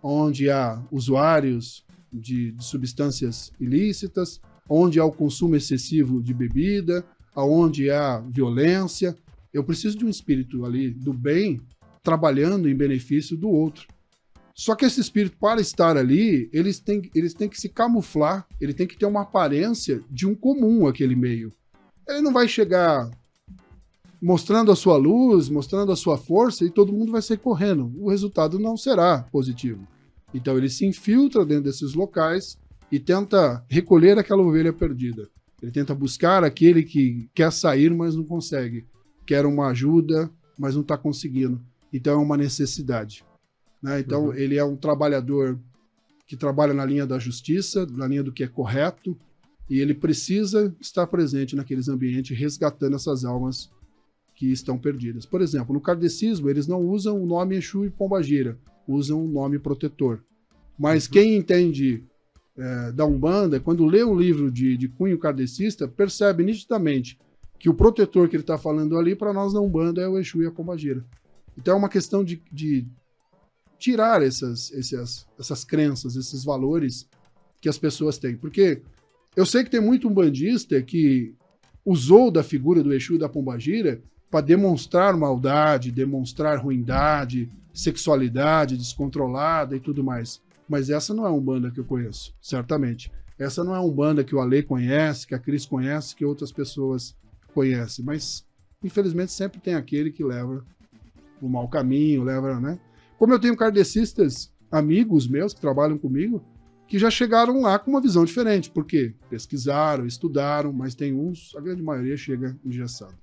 onde há usuários de substâncias ilícitas, onde há o consumo excessivo de bebida, aonde há violência. Eu preciso de um espírito ali do bem trabalhando em benefício do outro. Só que esse espírito, para estar ali, eles têm que se camuflar, ele tem que ter uma aparência de um comum aquele meio. Ele não vai chegar mostrando a sua luz, mostrando a sua força e todo mundo vai sair correndo. O resultado não será positivo. Então ele se infiltra dentro desses locais e tenta recolher aquela ovelha perdida. Ele tenta buscar aquele que quer sair, mas não consegue. Quer uma ajuda, mas não está conseguindo. Então é uma necessidade. Né? Então ele é um trabalhador que trabalha na linha da justiça, na linha do que é correto, e ele precisa estar presente naqueles ambientes, resgatando essas almas que estão perdidas. Por exemplo, no kardecismo, eles não usam o nome Exu e Pombagira, usam o nome protetor. Mas quem entende da Umbanda, quando lê um livro de cunho kardecista, percebe nitidamente que o protetor que ele está falando ali, para nós da Umbanda, é o Exu e a Pombagira. Então é uma questão de tirar essas crenças, esses valores que as pessoas têm. Porque eu sei que tem muito umbandista que usou da figura do Exu e da Pombagira para demonstrar maldade, demonstrar ruindade, sexualidade descontrolada e tudo mais. Mas essa não é a Umbanda que eu conheço, certamente. Essa não é a Umbanda que o Ale conhece, que a Cris conhece, que outras pessoas conhecem. Mas, infelizmente, sempre tem aquele que leva o mau caminho, leva, né? Como eu tenho kardecistas, amigos meus que trabalham comigo, que já chegaram lá com uma visão diferente. Por quê? Pesquisaram, estudaram, mas tem uns, a grande maioria chega engessado.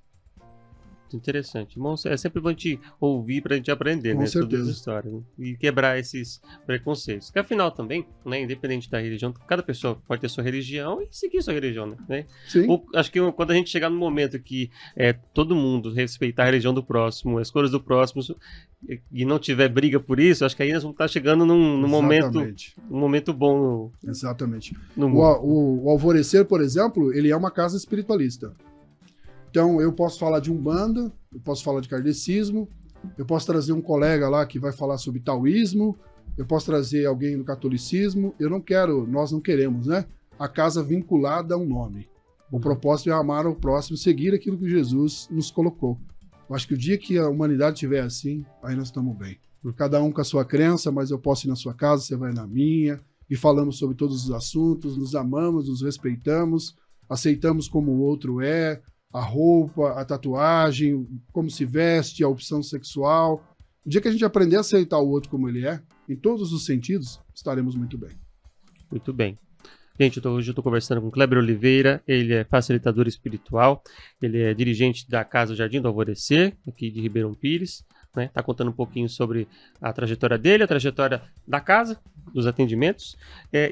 Interessante. Bom, é sempre bom te ouvir pra gente aprender, Com né? certeza. Todas as histórias, né? E quebrar esses preconceitos. Que afinal também, né? Independente da religião, cada pessoa pode ter sua religião e seguir sua religião, né? Sim. Acho que quando a gente chegar no momento que todo mundo respeitar a religião do próximo, as cores do próximo, e não tiver briga por isso, acho que aí nós vamos estar chegando num momento bom. Exatamente. No mundo. O Alvorecer, por exemplo, ele é uma casa espiritualista. Então, eu posso falar de Umbanda, eu posso falar de kardecismo, eu posso trazer um colega lá que vai falar sobre taoísmo, eu posso trazer alguém do catolicismo. Nós não queremos, né? A casa vinculada a um nome. O propósito é amar ao próximo, seguir aquilo que Jesus nos colocou. Eu acho que o dia que a humanidade estiver assim, aí nós estamos bem. Cada um com a sua crença, mas eu posso ir na sua casa, você vai na minha, e falamos sobre todos os assuntos, nos amamos, nos respeitamos, aceitamos como o outro é, a roupa, a tatuagem, como se veste, a opção sexual. O dia que a gente aprender a aceitar o outro como ele é, em todos os sentidos, estaremos muito bem. Muito bem. Gente, hoje eu estou conversando com Kleber Oliveira, ele é facilitador espiritual, ele é dirigente da Casa Jardim do Alvorecer, aqui de Ribeirão Pires, né? Tá contando um pouquinho sobre a trajetória dele, a trajetória da casa, dos atendimentos,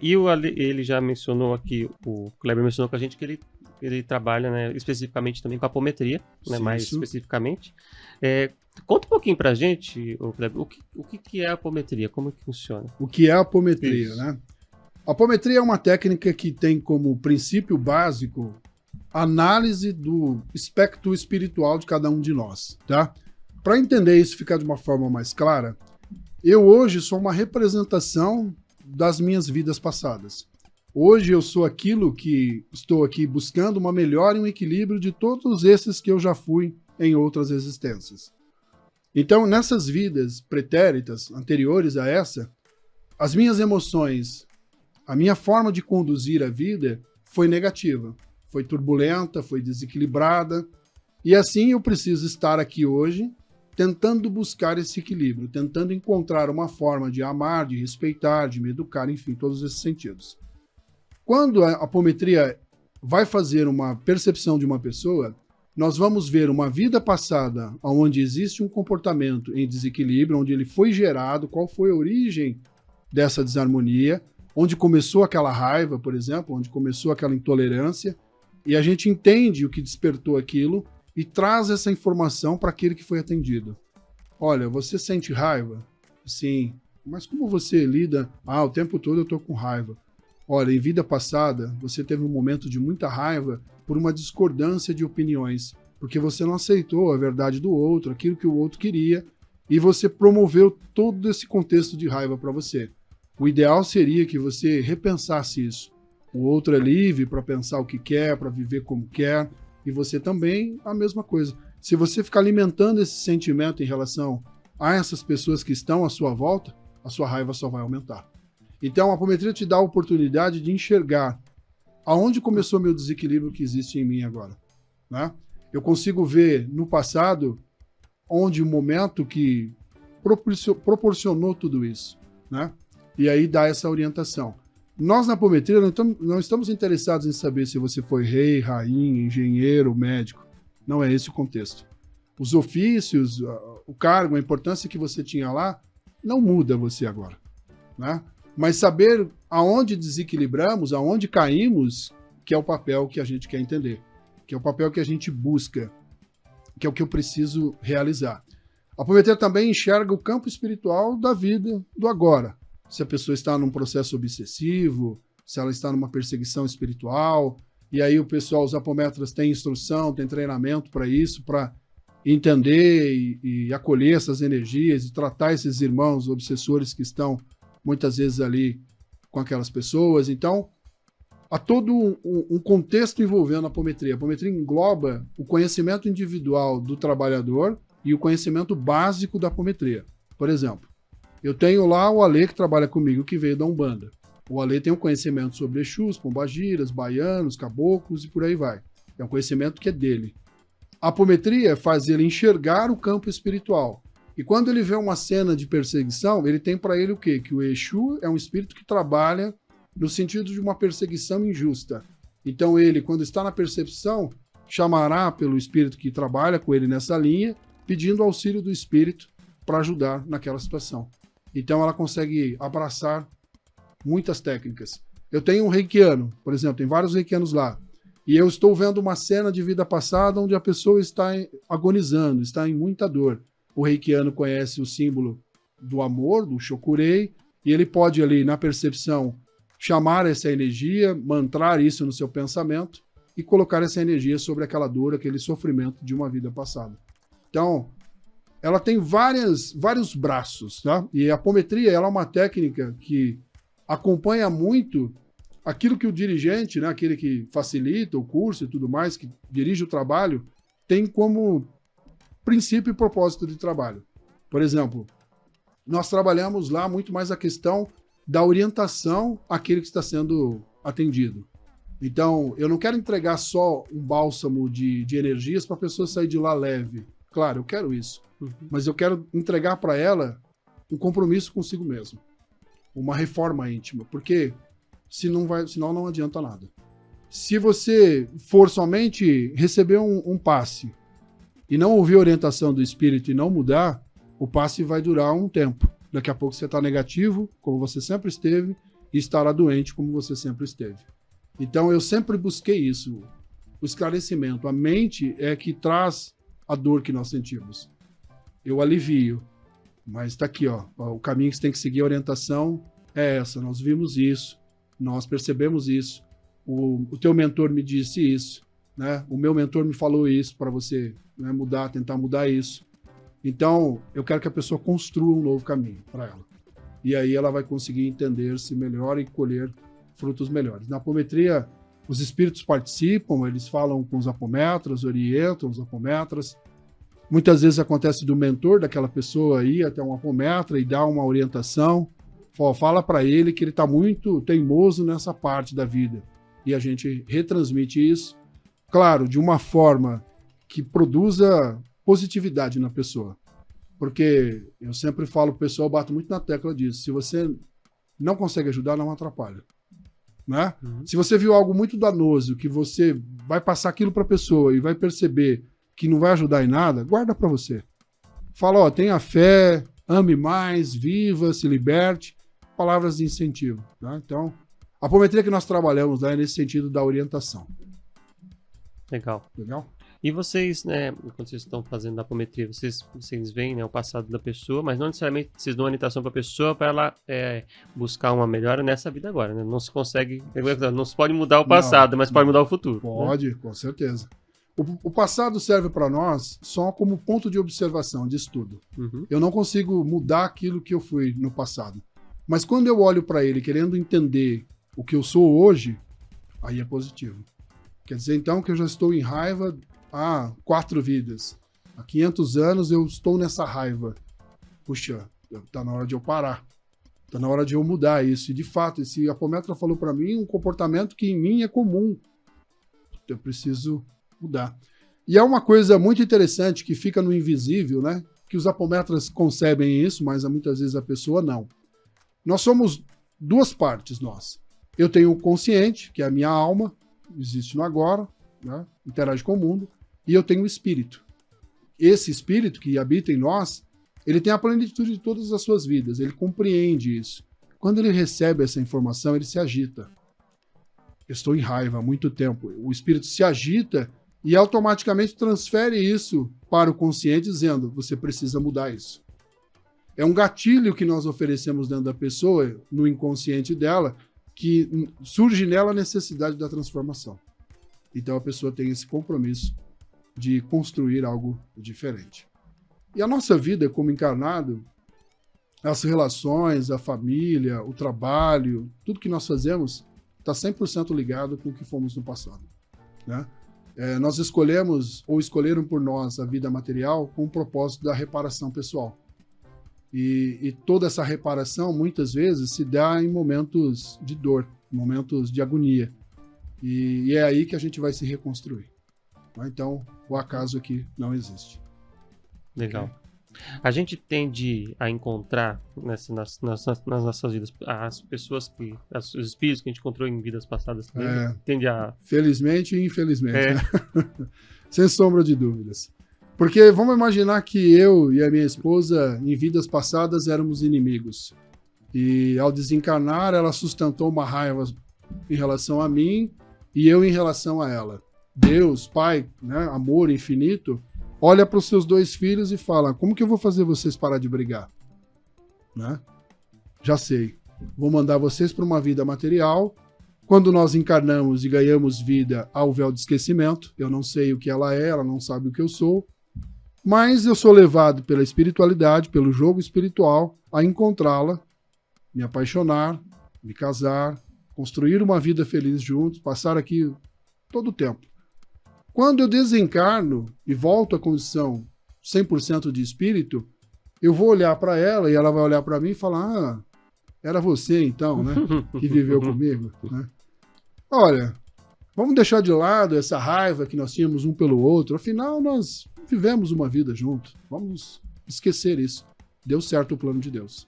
e ele já mencionou aqui, o Kleber mencionou com a gente que ele trabalha, né, especificamente também com apometria, né, mais especificamente. Conta um pouquinho pra gente, Kleber, o que é a apometria, como que funciona? O que é a apometria, né? A apometria é uma técnica que tem como princípio básico a análise do espectro espiritual de cada um de nós, tá? Para entender isso, ficar de uma forma mais clara, eu hoje sou uma representação das minhas vidas passadas. Hoje eu sou aquilo que estou aqui buscando uma melhora e um equilíbrio de todos esses que eu já fui em outras existências. Então, nessas vidas pretéritas, anteriores a essa, as minhas emoções, a minha forma de conduzir a vida foi negativa, foi turbulenta, foi desequilibrada, e assim eu preciso estar aqui hoje tentando buscar esse equilíbrio, tentando encontrar uma forma de amar, de respeitar, de me educar, enfim, todos esses sentidos. Quando a apometria vai fazer uma percepção de uma pessoa, nós vamos ver uma vida passada onde existe um comportamento em desequilíbrio, onde ele foi gerado, qual foi a origem dessa desarmonia, onde começou aquela raiva, por exemplo, onde começou aquela intolerância, e a gente entende o que despertou aquilo e traz essa informação para aquele que foi atendido. Olha, você sente raiva? Sim. Mas como você lida? O tempo todo eu estou com raiva. Olha, em vida passada, você teve um momento de muita raiva por uma discordância de opiniões, porque você não aceitou a verdade do outro, aquilo que o outro queria, e você promoveu todo esse contexto de raiva para você. O ideal seria que você repensasse isso. O outro é livre para pensar o que quer, para viver como quer, E você também, a mesma coisa. Se você ficar alimentando esse sentimento em relação a essas pessoas que estão à sua volta, a sua raiva só vai aumentar. Então, a apometria te dá a oportunidade de enxergar aonde começou meu desequilíbrio que existe em mim agora, né? Eu consigo ver no passado onde o momento que proporcionou tudo isso, né? E aí dá essa orientação. Nós, na apometria, não estamos interessados em saber se você foi rei, rainha, engenheiro, médico. Não é esse o contexto. Os ofícios, o cargo, a importância que você tinha lá, não muda você agora, né? Mas saber aonde desequilibramos, aonde caímos, que é o papel que a gente quer entender, que é o papel que a gente busca, que é o que eu preciso realizar. A apometria também enxerga o campo espiritual da vida, do agora. Se a pessoa está num processo obsessivo, se ela está numa perseguição espiritual, e aí o pessoal, os apometras, têm instrução, tem treinamento para isso, para entender e acolher essas energias e tratar esses irmãos obsessores que estão muitas vezes ali com aquelas pessoas. Então, há todo um contexto envolvendo a apometria. A apometria engloba o conhecimento individual do trabalhador e o conhecimento básico da apometria. Por exemplo, eu tenho lá o Alê que trabalha comigo, que veio da Umbanda. O Alê tem um conhecimento sobre Exus, pombagiras, baianos, caboclos e por aí vai. É um conhecimento que é dele. A apometria faz ele enxergar o campo espiritual. E quando ele vê uma cena de perseguição, ele tem para ele o quê? Que o Exu é um espírito que trabalha no sentido de uma perseguição injusta. Então ele, quando está na percepção, chamará pelo espírito que trabalha com ele nessa linha, pedindo auxílio do espírito para ajudar naquela situação. Então ela consegue abraçar muitas técnicas. Eu tenho um reikiano, por exemplo, tem vários reikianos lá, e eu estou vendo uma cena de vida passada onde a pessoa está agonizando, está em muita dor. O reikiano conhece o símbolo do amor, do Shokurei, e ele pode ali, na percepção, chamar essa energia, mantrar isso no seu pensamento e colocar essa energia sobre aquela dor, aquele sofrimento de uma vida passada. Então, ela tem vários braços, tá? E a apometria, ela é uma técnica que acompanha muito aquilo que o dirigente, né, aquele que facilita o curso e tudo mais, que dirige o trabalho, tem como princípio e propósito de trabalho. Por exemplo, nós trabalhamos lá muito mais a questão da orientação àquele que está sendo atendido. Então, eu não quero entregar só um bálsamo de energias para a pessoa sair de lá leve. Claro, eu quero isso. Mas eu quero entregar para ela um compromisso consigo mesmo. Uma reforma íntima. Porque senão não adianta nada. Se você for somente receber um passe e não ouvir a orientação do espírito e não mudar, o passe vai durar um tempo. Daqui a pouco você está negativo, como você sempre esteve, e estará doente, como você sempre esteve. Então, eu sempre busquei isso, o esclarecimento. A mente é que traz a dor que nós sentimos. Eu alivio, mas está aqui, ó, o caminho que você tem que seguir, a orientação é essa. Nós vimos isso, nós percebemos isso, o teu mentor me disse isso, né? O meu mentor me falou isso para você, né, tentar mudar isso. Então, eu quero que a pessoa construa um novo caminho para ela. E aí ela vai conseguir entender-se melhor e colher frutos melhores. Na apometria, os espíritos participam, eles falam com os apometras, orientam os apometras. Muitas vezes acontece do mentor daquela pessoa ir até um apometra e dar uma orientação. Fala para ele que ele está muito teimoso nessa parte da vida. E a gente retransmite isso, claro, de uma forma que produza positividade na pessoa. Porque eu sempre falo pro pessoal, bato muito na tecla disso. Se você não consegue ajudar, não atrapalha. Né? Se você viu algo muito danoso, que você vai passar aquilo para a pessoa e vai perceber que não vai ajudar em nada, guarda para você. Fala, ó, tenha fé, ame mais, viva, se liberte. Palavras de incentivo. Tá? Então, a apometria que nós trabalhamos lá é nesse sentido da orientação. Legal. Legal? E vocês, né, quando vocês estão fazendo a apometria, vocês veem, né, o passado da pessoa, mas não necessariamente vocês dão orientação para a pessoa para ela buscar uma melhora nessa vida agora, né? Não se consegue, não se pode mudar o passado, mas pode mudar o futuro. Pode, né? Com certeza. O passado serve para nós só como ponto de observação, de estudo. Eu não consigo mudar aquilo que eu fui no passado. Mas quando eu olho para ele querendo entender o que eu sou hoje, aí é positivo. Quer dizer, então, que eu já estou em raiva há 4 vidas. Há 500 anos eu estou nessa raiva. Puxa, tá na hora de eu parar. Tá na hora de eu mudar isso. E, de fato, esse apometra falou para mim um comportamento que em mim é comum. Eu preciso mudar. E é uma coisa muito interessante que fica no invisível, né? Que os apometras concebem isso, mas muitas vezes a pessoa não. Nós somos 2 partes, nós. Eu tenho o consciente, que é a minha alma, existe no agora, né? Interage com o mundo, e eu tenho o espírito. Esse espírito que habita em nós, ele tem a plenitude de todas as suas vidas, ele compreende isso. Quando ele recebe essa informação, ele se agita. Eu estou em raiva há muito tempo. O espírito se agita e automaticamente transfere isso para o consciente, dizendo, você precisa mudar isso. É um gatilho que nós oferecemos dentro da pessoa, no inconsciente dela, que surge nela a necessidade da transformação. Então a pessoa tem esse compromisso de construir algo diferente. E a nossa vida como encarnado, as relações, a família, o trabalho, tudo que nós fazemos está 100% ligado com o que fomos no passado, né? Nós escolhemos, ou escolheram por nós, a vida material com o propósito da reparação pessoal. E toda essa reparação, muitas vezes, se dá em momentos de dor, momentos de agonia. E é aí que a gente vai se reconstruir. Então, o acaso aqui não existe. Legal. A gente tende a encontrar nas nossas vidas as pessoas os espíritos que a gente encontrou em vidas passadas também, tende a... Felizmente e infelizmente. Né? Sem sombra de dúvidas. Porque vamos imaginar que eu e a minha esposa, em vidas passadas, éramos inimigos. E ao desencarnar, ela sustentou uma raiva em relação a mim e eu em relação a ela. Deus, Pai, né, amor infinito, olha para os seus 2 filhos e fala, como que eu vou fazer vocês parar de brigar? Né? Já sei. Vou mandar vocês para uma vida material. Quando nós encarnamos e ganhamos vida ao véu de esquecimento, eu não sei o que ela não sabe o que eu sou, mas eu sou levado pela espiritualidade, pelo jogo espiritual, a encontrá-la, me apaixonar, me casar, construir uma vida feliz juntos, passar aqui todo o tempo. Quando eu desencarno e volto à condição 100% de espírito, eu vou olhar para ela e ela vai olhar para mim e falar, era você então, né, que viveu comigo, né? Olha, vamos deixar de lado essa raiva que nós tínhamos um pelo outro, afinal nós vivemos uma vida junto, vamos esquecer isso. Deu certo o plano de Deus.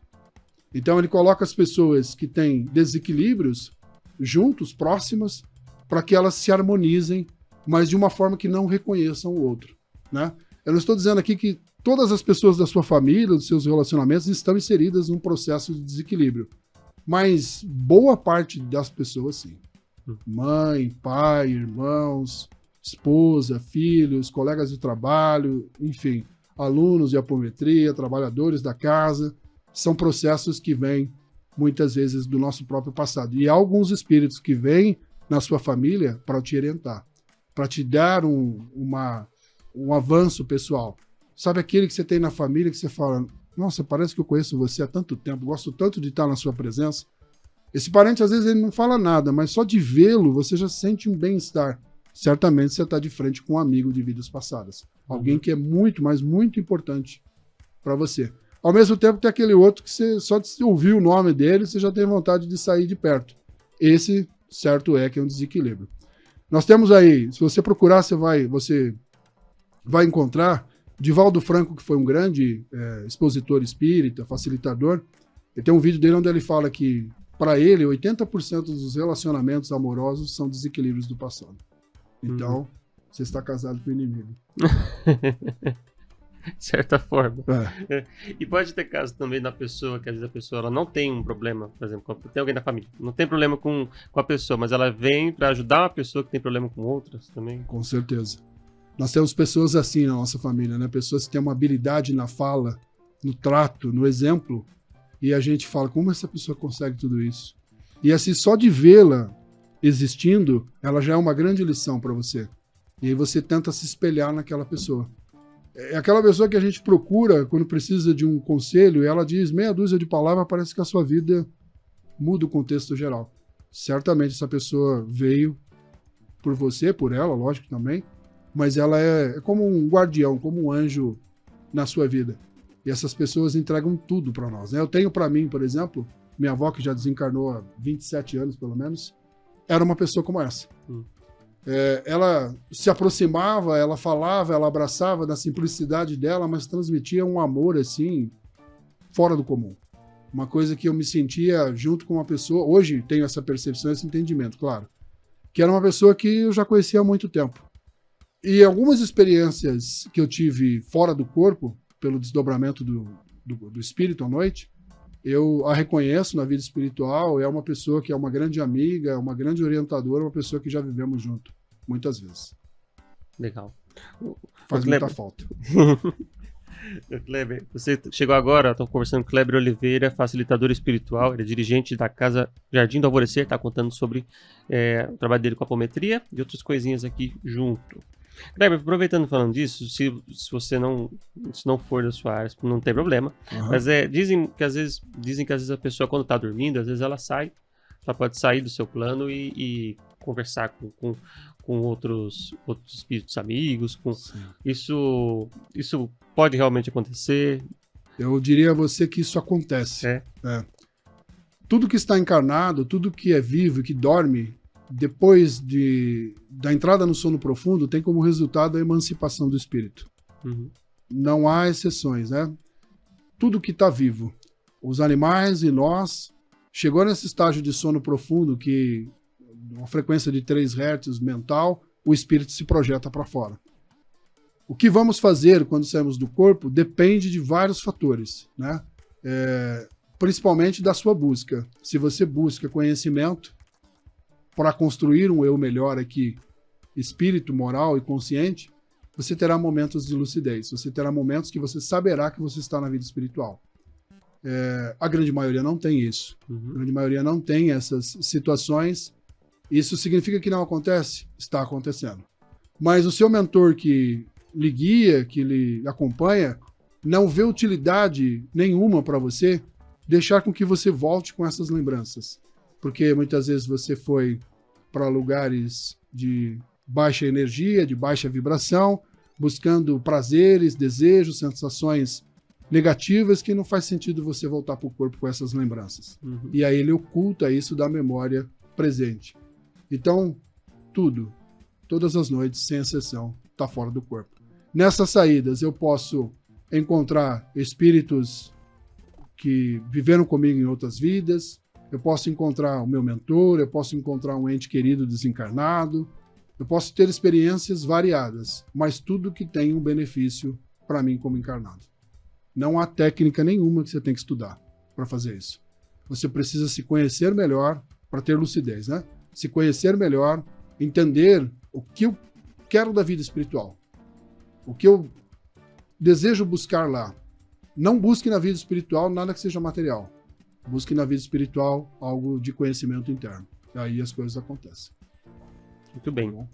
Então ele coloca as pessoas que têm desequilíbrios juntos, próximas, para que elas se harmonizem, mas de uma forma que não reconheçam o outro, né? Eu não estou dizendo aqui que todas as pessoas da sua família, dos seus relacionamentos, estão inseridas num processo de desequilíbrio, mas boa parte das pessoas, sim. Mãe, pai, irmãos, esposa, filhos, colegas de trabalho, enfim, alunos de apometria, trabalhadores da casa, são processos que vêm muitas vezes do nosso próprio passado. E há alguns espíritos que vêm na sua família para te orientar, para te dar um avanço pessoal. Sabe aquele que você tem na família que você fala, nossa, parece que eu conheço você há tanto tempo, gosto tanto de estar na sua presença. Esse parente, às vezes, ele não fala nada, mas só de vê-lo, você já sente um bem-estar. Certamente você está de frente com um amigo de vidas passadas. Alguém que é muito, mas muito importante para você. Ao mesmo tempo, tem aquele outro que você só de ouvir o nome dele, você já tem vontade de sair de perto. Esse, certo é, que é um desequilíbrio. Nós temos aí, se você procurar, você vai encontrar Divaldo Franco, que foi um grande expositor espírita, facilitador. Ele tem um vídeo dele onde ele fala que, para ele, 80% dos relacionamentos amorosos são desequilíbrios do passado. Então, você está casado com o inimigo. De certa forma. E pode ter caso também da pessoa, que às vezes a pessoa ela não tem um problema, por exemplo, tem alguém da família, não tem problema com a pessoa, mas ela vem para ajudar uma pessoa que tem problema com outras também. Com certeza. Nós temos pessoas assim na nossa família, né? Pessoas que têm uma habilidade na fala, no trato, no exemplo, e a gente fala, como essa pessoa consegue tudo isso? E assim, só de vê-la existindo, ela já é uma grande lição para você. E aí você tenta se espelhar naquela pessoa. É aquela pessoa que a gente procura quando precisa de um conselho e ela diz meia dúzia de palavras, parece que a sua vida muda o contexto geral. Certamente essa pessoa veio por você, por ela, lógico também, mas ela é como um guardião, como um anjo na sua vida. E essas pessoas entregam tudo para nós, né? Eu tenho para mim, por exemplo, minha avó, que já desencarnou há 27 anos, pelo menos, era uma pessoa como essa. Ela se aproximava, ela falava, ela abraçava na simplicidade dela, mas transmitia um amor, assim, fora do comum. Uma coisa que eu me sentia junto com uma pessoa, hoje tenho essa percepção, esse entendimento, claro, que era uma pessoa que eu já conhecia há muito tempo. E algumas experiências que eu tive fora do corpo, pelo desdobramento do espírito à noite, eu a reconheço na vida espiritual, é uma pessoa que é uma grande amiga, uma grande orientadora, uma pessoa que já vivemos junto, muitas vezes. Legal. Faz muita falta. Kleber, você chegou agora, estou conversando com o Kleber Oliveira, facilitador espiritual, ele é dirigente da Casa Jardim do Alvorecer, está contando sobre o trabalho dele com a apometria e outras coisinhas aqui junto. Kleber, aproveitando falando disso, se você se não for da sua área, não tem problema, mas dizem que às vezes a pessoa quando está dormindo, às vezes ela pode sair do seu plano e conversar com outros espíritos amigos, isso pode realmente acontecer? Eu diria a você que isso acontece. Tudo que está encarnado, tudo que é vivo e que dorme, depois da entrada no sono profundo, tem como resultado a emancipação do espírito. Não há exceções, né? Tudo que está vivo, os animais e nós, chegou nesse estágio de sono profundo que uma frequência de 3 Hz mental, o espírito se projeta para fora. O que vamos fazer quando saímos do corpo depende de vários fatores, né? Principalmente da sua busca. Se você busca conhecimento para construir um eu melhor aqui, espírito, moral e consciente, você terá momentos de lucidez, você terá momentos que você saberá que você está na vida espiritual. A grande maioria não tem isso. A grande maioria não tem essas situações. Isso significa que não acontece? Está acontecendo. Mas o seu mentor que lhe guia, que lhe acompanha, não vê utilidade nenhuma para você deixar com que você volte com essas lembranças. Porque muitas vezes você foi para lugares de baixa energia, de baixa vibração, buscando prazeres, desejos, sensações negativas que não faz sentido você voltar para o corpo com essas lembranças. E aí ele oculta isso da memória presente. Então, todas as noites, sem exceção, está fora do corpo. Nessas saídas, eu posso encontrar espíritos que viveram comigo em outras vidas, eu posso encontrar o meu mentor, eu posso encontrar um ente querido desencarnado, eu posso ter experiências variadas, mas tudo que tem um benefício para mim como encarnado. Não há técnica nenhuma que você tem que estudar para fazer isso. Você precisa se conhecer melhor para ter lucidez, né? Se conhecer melhor, entender o que eu quero da vida espiritual, o que eu desejo buscar lá. Não busque na vida espiritual nada que seja material. Busque na vida espiritual algo de conhecimento interno. Aí as coisas acontecem. Muito bem.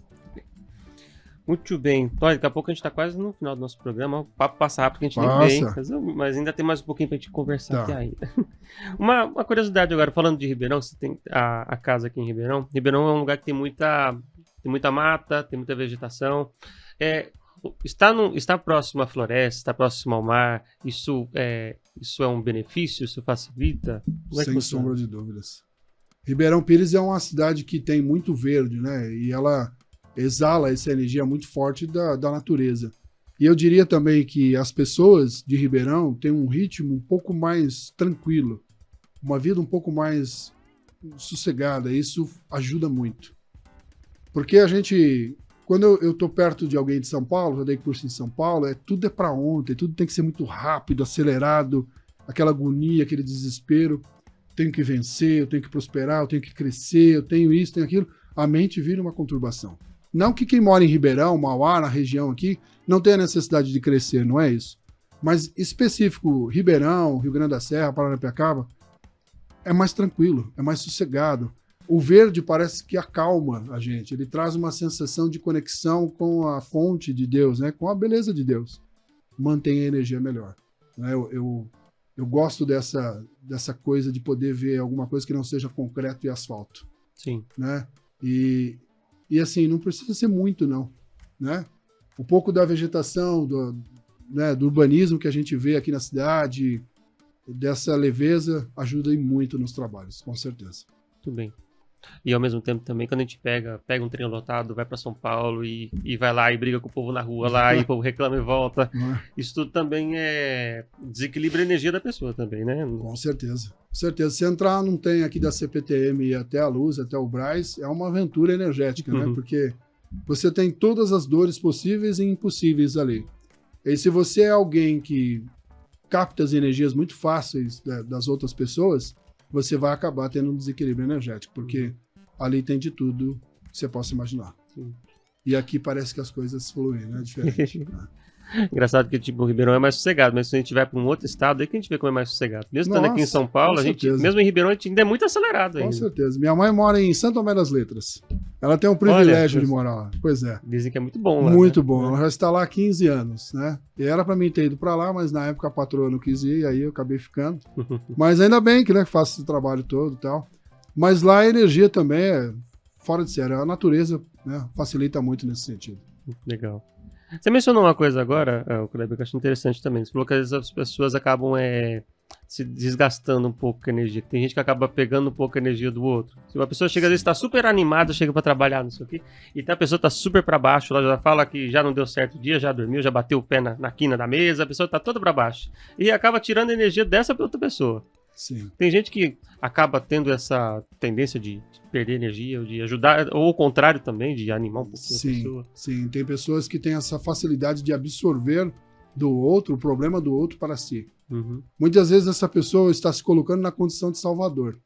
Muito bem. Então, daqui a pouco a gente está quase no final do nosso programa. O papo passa rápido, que a gente nem vem. Mas ainda tem mais um pouquinho para a gente conversar aqui ainda. Uma curiosidade agora, falando de Ribeirão, você tem a casa aqui em Ribeirão. Ribeirão é um lugar que tem muita mata, tem muita vegetação. Está próximo à floresta, está próximo ao mar, isso é um benefício? Isso facilita? Sem sombra de dúvidas. Ribeirão Pires é uma cidade que tem muito verde, né? E ela exala essa energia muito forte da natureza. E eu diria também que as pessoas de Ribeirão têm um ritmo um pouco mais tranquilo, uma vida um pouco mais sossegada. Isso ajuda muito. Porque quando eu estou perto de alguém de São Paulo, eu dei curso em São Paulo, tudo é para ontem, tudo tem que ser muito rápido, acelerado, aquela agonia, aquele desespero. Tenho que vencer, eu tenho que prosperar, eu tenho que crescer, eu tenho isso, tenho aquilo. A mente vira uma conturbação. Não que quem mora em Ribeirão, Mauá, na região aqui, não tenha necessidade de crescer, não é isso. Mas específico, Ribeirão, Rio Grande da Serra, Paranapiacaba, é mais tranquilo, é mais sossegado. O verde parece que acalma a gente, ele traz uma sensação de conexão com a fonte de Deus, né? Com a beleza de Deus. Mantém a energia melhor. Né? Eu gosto dessa coisa de poder ver alguma coisa que não seja concreto e asfalto. Sim. Né? E E assim, não precisa ser muito, não. Né? Um pouco da vegetação, do urbanismo que a gente vê aqui na cidade, dessa leveza, ajuda muito nos trabalhos, com certeza. Muito bem. E ao mesmo tempo também, quando a gente pega um trem lotado, vai para São Paulo e vai lá e briga com o povo na rua lá, e o povo reclama e volta. Isso tudo também desequilibra a energia da pessoa também, né? Com certeza. Com certeza. Se entrar num trem aqui da CPTM e até a Luz, até o Brás, é uma aventura energética, né? Porque você tem todas as dores possíveis e impossíveis ali. E se você é alguém que capta as energias muito fáceis das outras pessoas, você vai acabar tendo um desequilíbrio energético, porque ali tem de tudo que você possa imaginar. Sim. E aqui parece que as coisas fluem, né? Diferente. Né? Engraçado que tipo, o Ribeirão é mais sossegado, mas se a gente vai para um outro estado, aí que a gente vê como é mais sossegado. Mesmo estando aqui em São Paulo, a gente, mesmo em Ribeirão, a gente ainda é muito acelerado. Com certeza. Minha mãe mora em Santo Tomé das Letras. Ela tem o privilégio de morar lá. Pois é. Dizem que é muito bom lá. Muito né? bom. Ela já está lá há 15 anos, né? E era para mim ter ido para lá, mas na época a patroa não quis ir, aí eu acabei ficando. Mas ainda bem que, né, faço esse trabalho todo e tal. Mas lá a energia também é fora de sério. A natureza, né, facilita muito nesse sentido. Legal. Você mencionou uma coisa agora, o Kleber, que eu acho interessante também. Você falou que às vezes as pessoas acabam se desgastando um pouco com a energia. Tem gente que acaba pegando um pouco a energia do outro. Se uma pessoa chega, às vezes está super animada, chega para trabalhar, não sei o quê, e a pessoa está super para baixo, ela já fala que já não deu certo o dia, já dormiu, já bateu o pé na quina da mesa, a pessoa está toda para baixo. E acaba tirando a energia dessa outra pessoa. Sim. Tem gente que acaba tendo essa tendência de perder energia, ou de ajudar, ou o contrário também, de animar um pouquinho a pessoa. Sim, tem pessoas que têm essa facilidade de absorver do outro, o problema do outro para si. Muitas vezes essa pessoa está se colocando na condição de salvador,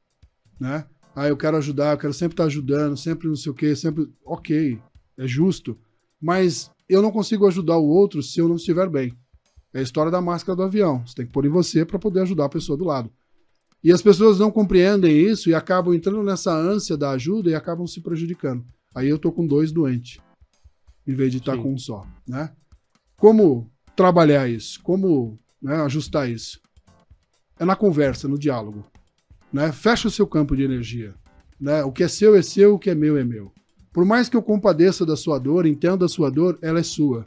né? Eu quero ajudar, eu quero sempre estar ajudando, sempre não sei o quê, sempre... Ok, é justo, mas eu não consigo ajudar o outro se eu não estiver bem. É a história da máscara do avião. Você tem que pôr em você para poder ajudar a pessoa do lado. E as pessoas não compreendem isso e acabam entrando nessa ânsia da ajuda e acabam se prejudicando. Aí eu tô com 2 doentes, em vez de estar com um só, né? Como trabalhar isso? Como, né, ajustar isso? É na conversa, no diálogo, né? Fecha o seu campo de energia, né? O que é seu, o que é meu é meu. Por mais que eu compadeça da sua dor, entenda a sua dor, ela é sua.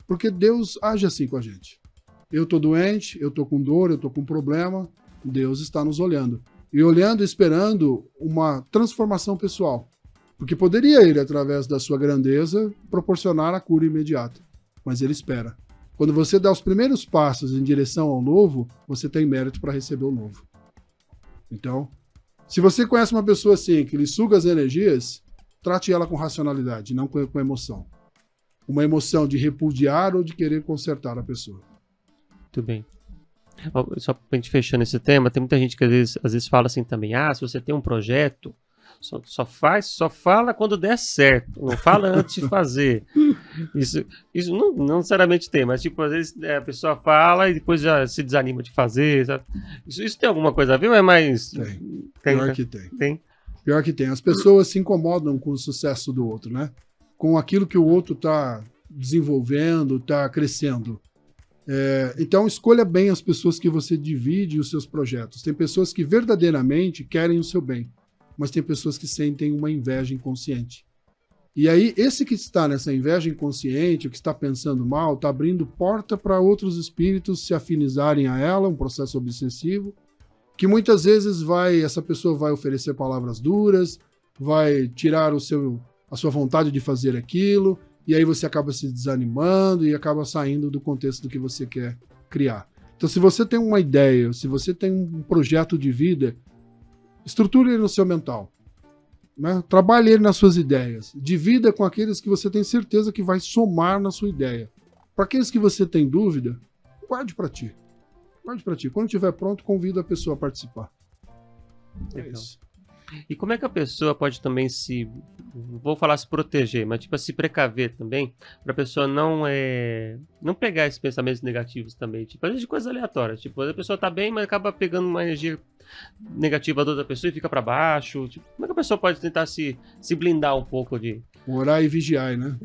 Porque Deus age assim com a gente. Eu tô doente, eu tô com dor, eu tô com problema, Deus está nos olhando. E olhando, esperando uma transformação pessoal. Porque poderia ele, através da sua grandeza, proporcionar a cura imediata. Mas ele espera. Quando você dá os primeiros passos em direção ao novo, você tem mérito para receber o novo. Então, se você conhece uma pessoa assim, que lhe suga as energias, trate ela com racionalidade, não com emoção. Uma emoção de repudiar ou de querer consertar a pessoa. Muito bem. Só pra gente fechando esse tema, tem muita gente que às vezes fala assim também, se você tem um projeto, só fala quando der certo, não fala antes de fazer. Isso não necessariamente tem, mas tipo, às vezes a pessoa fala e depois já se desanima de fazer, sabe? Isso tem alguma coisa a ver ou é mais... Pior que tem. Pior que tem. As pessoas se incomodam com o sucesso do outro, né? Com aquilo que o outro está desenvolvendo, está crescendo. Então, escolha bem as pessoas que você divide os seus projetos. Tem pessoas que verdadeiramente querem o seu bem, mas tem pessoas que sentem uma inveja inconsciente. E aí, esse que está nessa inveja inconsciente, o que está pensando mal, está abrindo porta para outros espíritos se afinizarem a ela, um processo obsessivo, que muitas vezes essa pessoa vai oferecer palavras duras, vai tirar a sua vontade de fazer aquilo, e aí você acaba se desanimando e acaba saindo do contexto do que você quer criar. Então, se você tem uma ideia, se você tem um projeto de vida, estruture ele no seu mental. Né? Trabalhe ele nas suas ideias. Divida com aqueles que você tem certeza que vai somar na sua ideia. Para aqueles que você tem dúvida, guarde para ti. Guarde para ti. Quando estiver pronto, convida a pessoa a participar. É isso. E como é que a pessoa pode também vou falar se proteger, mas tipo se precaver também, para a pessoa não pegar esses pensamentos negativos também, tipo, às vezes de coisas aleatórias, tipo, a pessoa tá bem, mas acaba pegando uma energia negativa da outra pessoa e fica para baixo, tipo, como é que a pessoa pode tentar se blindar um pouco de... Orar e vigiar, né?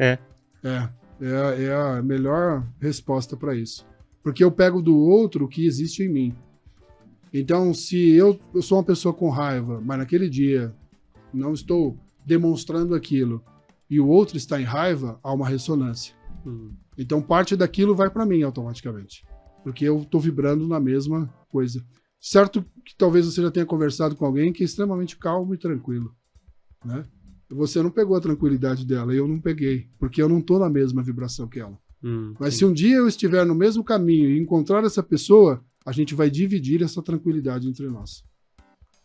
É a melhor resposta para isso. Porque eu pego do outro o que existe em mim. Então, se eu sou uma pessoa com raiva, mas naquele dia não estou demonstrando aquilo, e o outro está em raiva, há uma ressonância. Então parte daquilo vai para mim automaticamente, porque eu estou vibrando na mesma coisa. Certo que talvez você já tenha conversado com alguém que é extremamente calmo e tranquilo, né? Você não pegou a tranquilidade dela, eu não peguei, porque eu não estou na mesma vibração que ela. Mas se um dia eu estiver no mesmo caminho e encontrar essa pessoa, a gente vai dividir essa tranquilidade entre nós.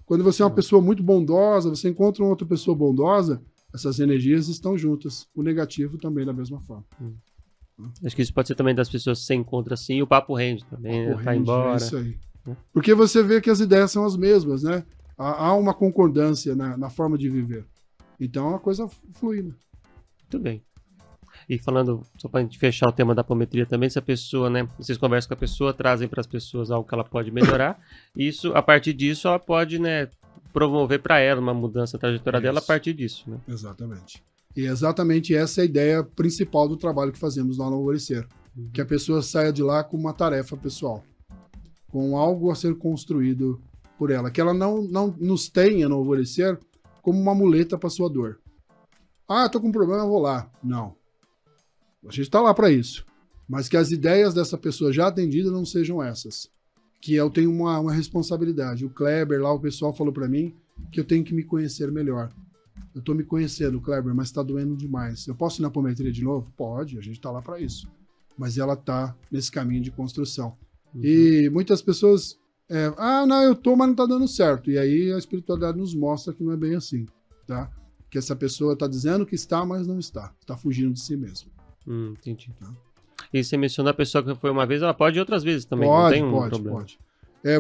Quando você é uma pessoa muito bondosa, você encontra uma outra pessoa bondosa, essas energias estão juntas. O negativo também da mesma forma. Acho que isso pode ser também das pessoas que você encontra assim, e o papo rende também, né? Tá embora. É isso aí. Porque você vê que as ideias são as mesmas, né? Há uma concordância na forma de viver. Então a coisa flui, né? Muito bem. E falando, só para a gente fechar o tema da apometria também, se a pessoa, né? Vocês conversam com a pessoa, trazem para as pessoas algo que ela pode melhorar. Isso, a partir disso, ela pode, né, promover para ela uma mudança na trajetória dela a partir disso, né? Exatamente. E exatamente essa é a ideia principal do trabalho que fazemos lá no Alvorecer. Que a pessoa saia de lá com uma tarefa pessoal, com algo a ser construído por ela. Que ela não nos tenha no Alvorecer como uma muleta para sua dor. Ah, tô com um problema, eu vou lá. Não. A gente está lá para isso. Mas que as ideias dessa pessoa já atendida não sejam essas. Que eu tenho uma responsabilidade. O Kleber lá, o pessoal falou para mim que eu tenho que me conhecer melhor. Eu estou me conhecendo, Kleber, mas está doendo demais. Eu posso ir na apometria de novo? Pode, a gente está lá para isso. Mas ela está nesse caminho de construção. E muitas pessoas... não, eu tô, mas não está dando certo. E aí a espiritualidade nos mostra que não é bem assim, tá? Que essa pessoa está dizendo que está, mas não está. Está fugindo de si mesmo. Entendi. Tá? E você mencionou a pessoa que foi uma vez, ela pode ir outras vezes também, pode, não tem problema. Pode.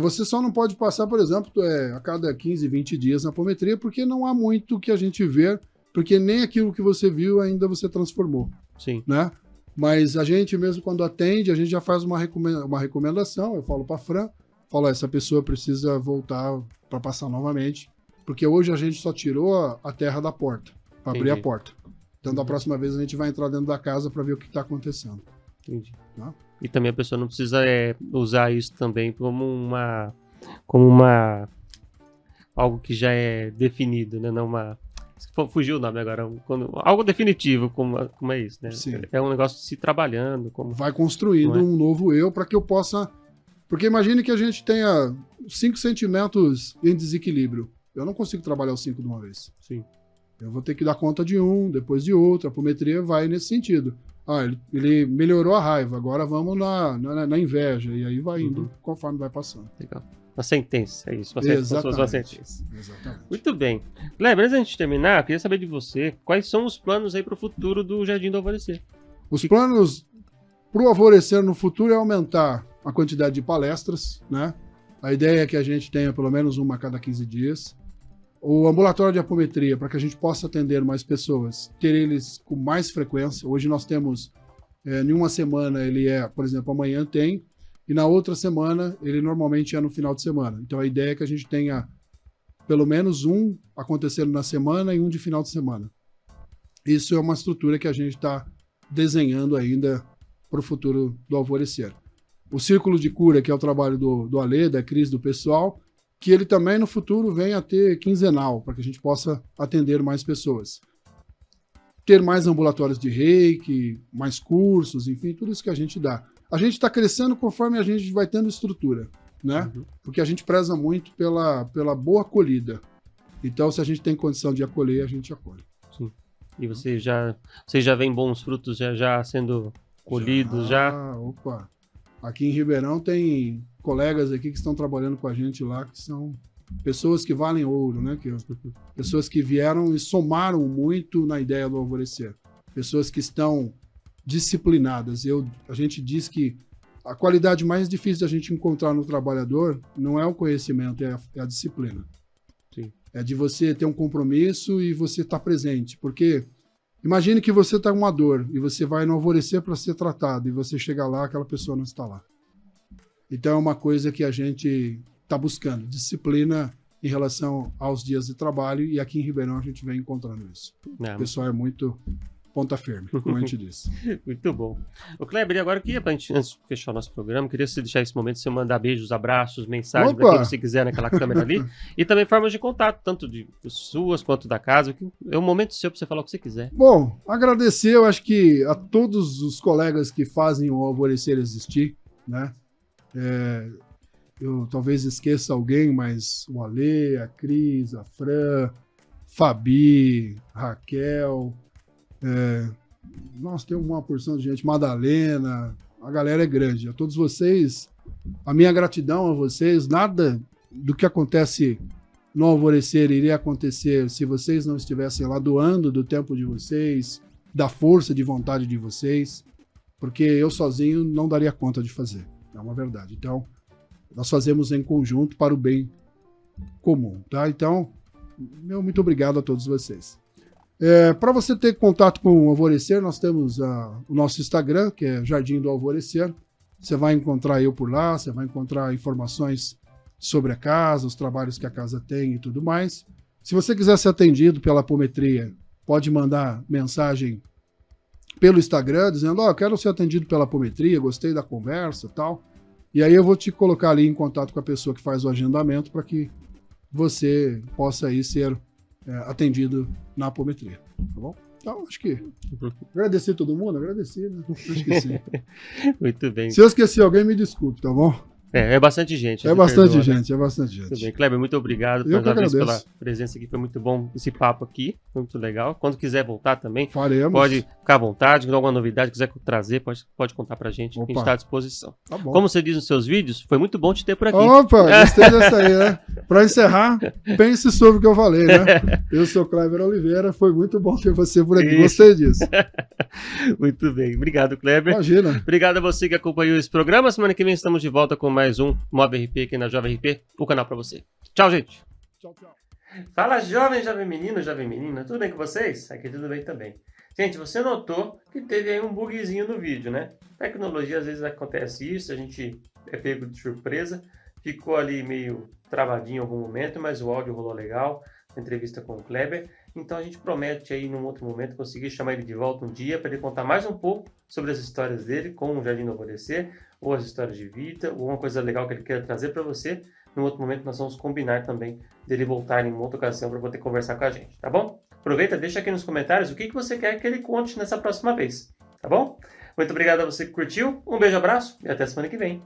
Você só não pode passar, por exemplo, a cada 15, 20 dias na apometria, porque não há muito que a gente vê, porque nem aquilo que você viu ainda você transformou. Sim. Né? Mas a gente mesmo quando atende, a gente já faz uma recomendação, eu falo para a Fran, falo, essa pessoa precisa voltar para passar novamente, porque hoje a gente só tirou a terra da porta, para abrir a porta. Então da próxima vez a gente vai entrar dentro da casa para ver o que está acontecendo. Entendi. Tá? E também a pessoa não precisa usar isso também como algo que já é definido, né? Não uma... Fugiu o nome agora. Algo definitivo, como é isso, né? Sim. É um negócio de se trabalhando. Vai construindo um novo eu para que eu possa... Porque imagine que a gente tenha 5 sentimentos em desequilíbrio. Eu não consigo trabalhar os 5 de uma vez. Sim. Eu vou ter que dar conta de um, depois de outro. A apometria vai nesse sentido. Ele melhorou a raiva, agora vamos na inveja. E aí vai indo conforme vai passando. Legal. Uma sentença, é isso. Uma sentença. Exatamente. Muito bem. Kleber, antes da gente terminar, eu queria saber de você, quais são os planos aí para o futuro do Jardim do Alvorecer? Os planos para o Alvorecer no futuro é aumentar a quantidade de palestras, né? A ideia é que a gente tenha pelo menos uma a cada 15 dias. O ambulatório de apometria, para que a gente possa atender mais pessoas, ter eles com mais frequência. Hoje nós temos, em uma semana ele por exemplo, amanhã tem, e na outra semana ele normalmente é no final de semana. Então a ideia é que a gente tenha pelo menos um acontecendo na semana e um de final de semana. Isso é uma estrutura que a gente está desenhando ainda para o futuro do Alvorecer. O Círculo de Cura, que é o trabalho do Alê, da Cris, do pessoal, que ele também no futuro venha a ter quinzenal, para que a gente possa atender mais pessoas. Ter mais ambulatórios de reiki, mais cursos, enfim, tudo isso que a gente dá. A gente está crescendo conforme a gente vai tendo estrutura, né? Porque a gente preza muito pela boa acolhida. Então, se a gente tem condição de acolher, a gente acolhe. Sim. E você já vê bons frutos já sendo colhidos já? Opa! Aqui em Ribeirão tem colegas aqui que estão trabalhando com a gente lá, que são pessoas que valem ouro, né? Pessoas que vieram e somaram muito na ideia do Alvorecer. Pessoas que estão disciplinadas. A gente diz que a qualidade mais difícil da gente encontrar no trabalhador não é o conhecimento, é a disciplina. Sim. É de você ter um compromisso e você estar presente. Porque imagine que você está com uma dor e você vai no Alvorecer para ser tratado e você chega lá, aquela pessoa não está lá. Então é uma coisa que a gente está buscando, disciplina em relação aos dias de trabalho, e aqui em Ribeirão a gente vem encontrando isso. O pessoal é muito ponta firme, como a gente disse. Muito bom. Ô Kleber, e agora eu queria, antes de fechar o nosso programa, queria você deixar esse momento, você mandar beijos, abraços, mensagens para quem você quiser naquela câmera ali, e também formas de contato, tanto de suas quanto da casa, é um momento seu para você falar o que você quiser. Bom, agradecer, eu acho que a todos os colegas que fazem o Alvorecer existir, né? Eu talvez esqueça alguém, mas o Ale, a Cris, a Fran, Fabi, Raquel, nossa, tem uma porção de gente, Madalena, a galera é grande. A todos vocês, a minha gratidão a vocês, nada do que acontece no Alvorecer iria acontecer se vocês não estivessem lá doando do tempo de vocês, da força de vontade de vocês, porque eu sozinho não daria conta de fazer, é uma verdade. Então, nós fazemos em conjunto para o bem comum, tá? Então, meu muito obrigado a todos vocês. Para você ter contato com o Alvorecer, nós temos o nosso Instagram, que é Jardim do Alvorecer. Você vai encontrar eu por lá, você vai encontrar informações sobre a casa, os trabalhos que a casa tem e tudo mais. Se você quiser ser atendido pela apometria, pode mandar mensagem pelo Instagram, dizendo, quero ser atendido pela apometria, gostei da conversa e tal. E aí eu vou te colocar ali em contato com a pessoa que faz o agendamento para que você possa aí ser atendido na apometria, tá bom? Então, acho que agradecer todo mundo, agradeci, né? Acho que sim. Muito bem. Se eu esqueci alguém, me desculpe, tá bom? É bastante gente. É bastante gente, é bastante gente. Muito bem, Kleber, muito obrigado mais uma vez pela presença aqui, foi muito bom esse papo aqui, foi muito legal. Quando quiser voltar também, faremos. Pode ficar à vontade, alguma novidade quiser trazer, pode contar pra gente, que a gente está à disposição. Tá bom. Como você diz nos seus vídeos, foi muito bom te ter por aqui. Opa, gostei dessa aí, né? Pra encerrar, pense sobre o que eu falei, né? Eu sou Kleber Oliveira, foi muito bom ter você por aqui, gostei disso. Muito bem, obrigado, Kleber. Imagina. Obrigado a você que acompanhou esse programa, semana que vem estamos de volta com mais um Mob RP aqui na Jovem RP, o canal pra você. Tchau, gente. Tchau, tchau. Fala, jovem menino, jovem menina, tudo bem com vocês? Aqui tudo bem também. Gente, você notou que teve aí um bugzinho no vídeo, né? Tecnologia, às vezes acontece isso, a gente é pego de surpresa, ficou ali meio travadinho em algum momento, mas o áudio rolou legal, a entrevista com o Kleber. Então a gente promete aí, num outro momento, conseguir chamar ele de volta um dia para ele contar mais um pouco sobre as histórias dele com o Jardim do Alvorecer, ou as histórias de vida, ou uma coisa legal que ele queira trazer para você. Num outro momento nós vamos combinar também dele voltar em uma outra ocasião para poder conversar com a gente, tá bom? Aproveita, deixa aqui nos comentários o que você quer que ele conte nessa próxima vez, tá bom? Muito obrigado a você que curtiu, um beijo, abraço e até semana que vem.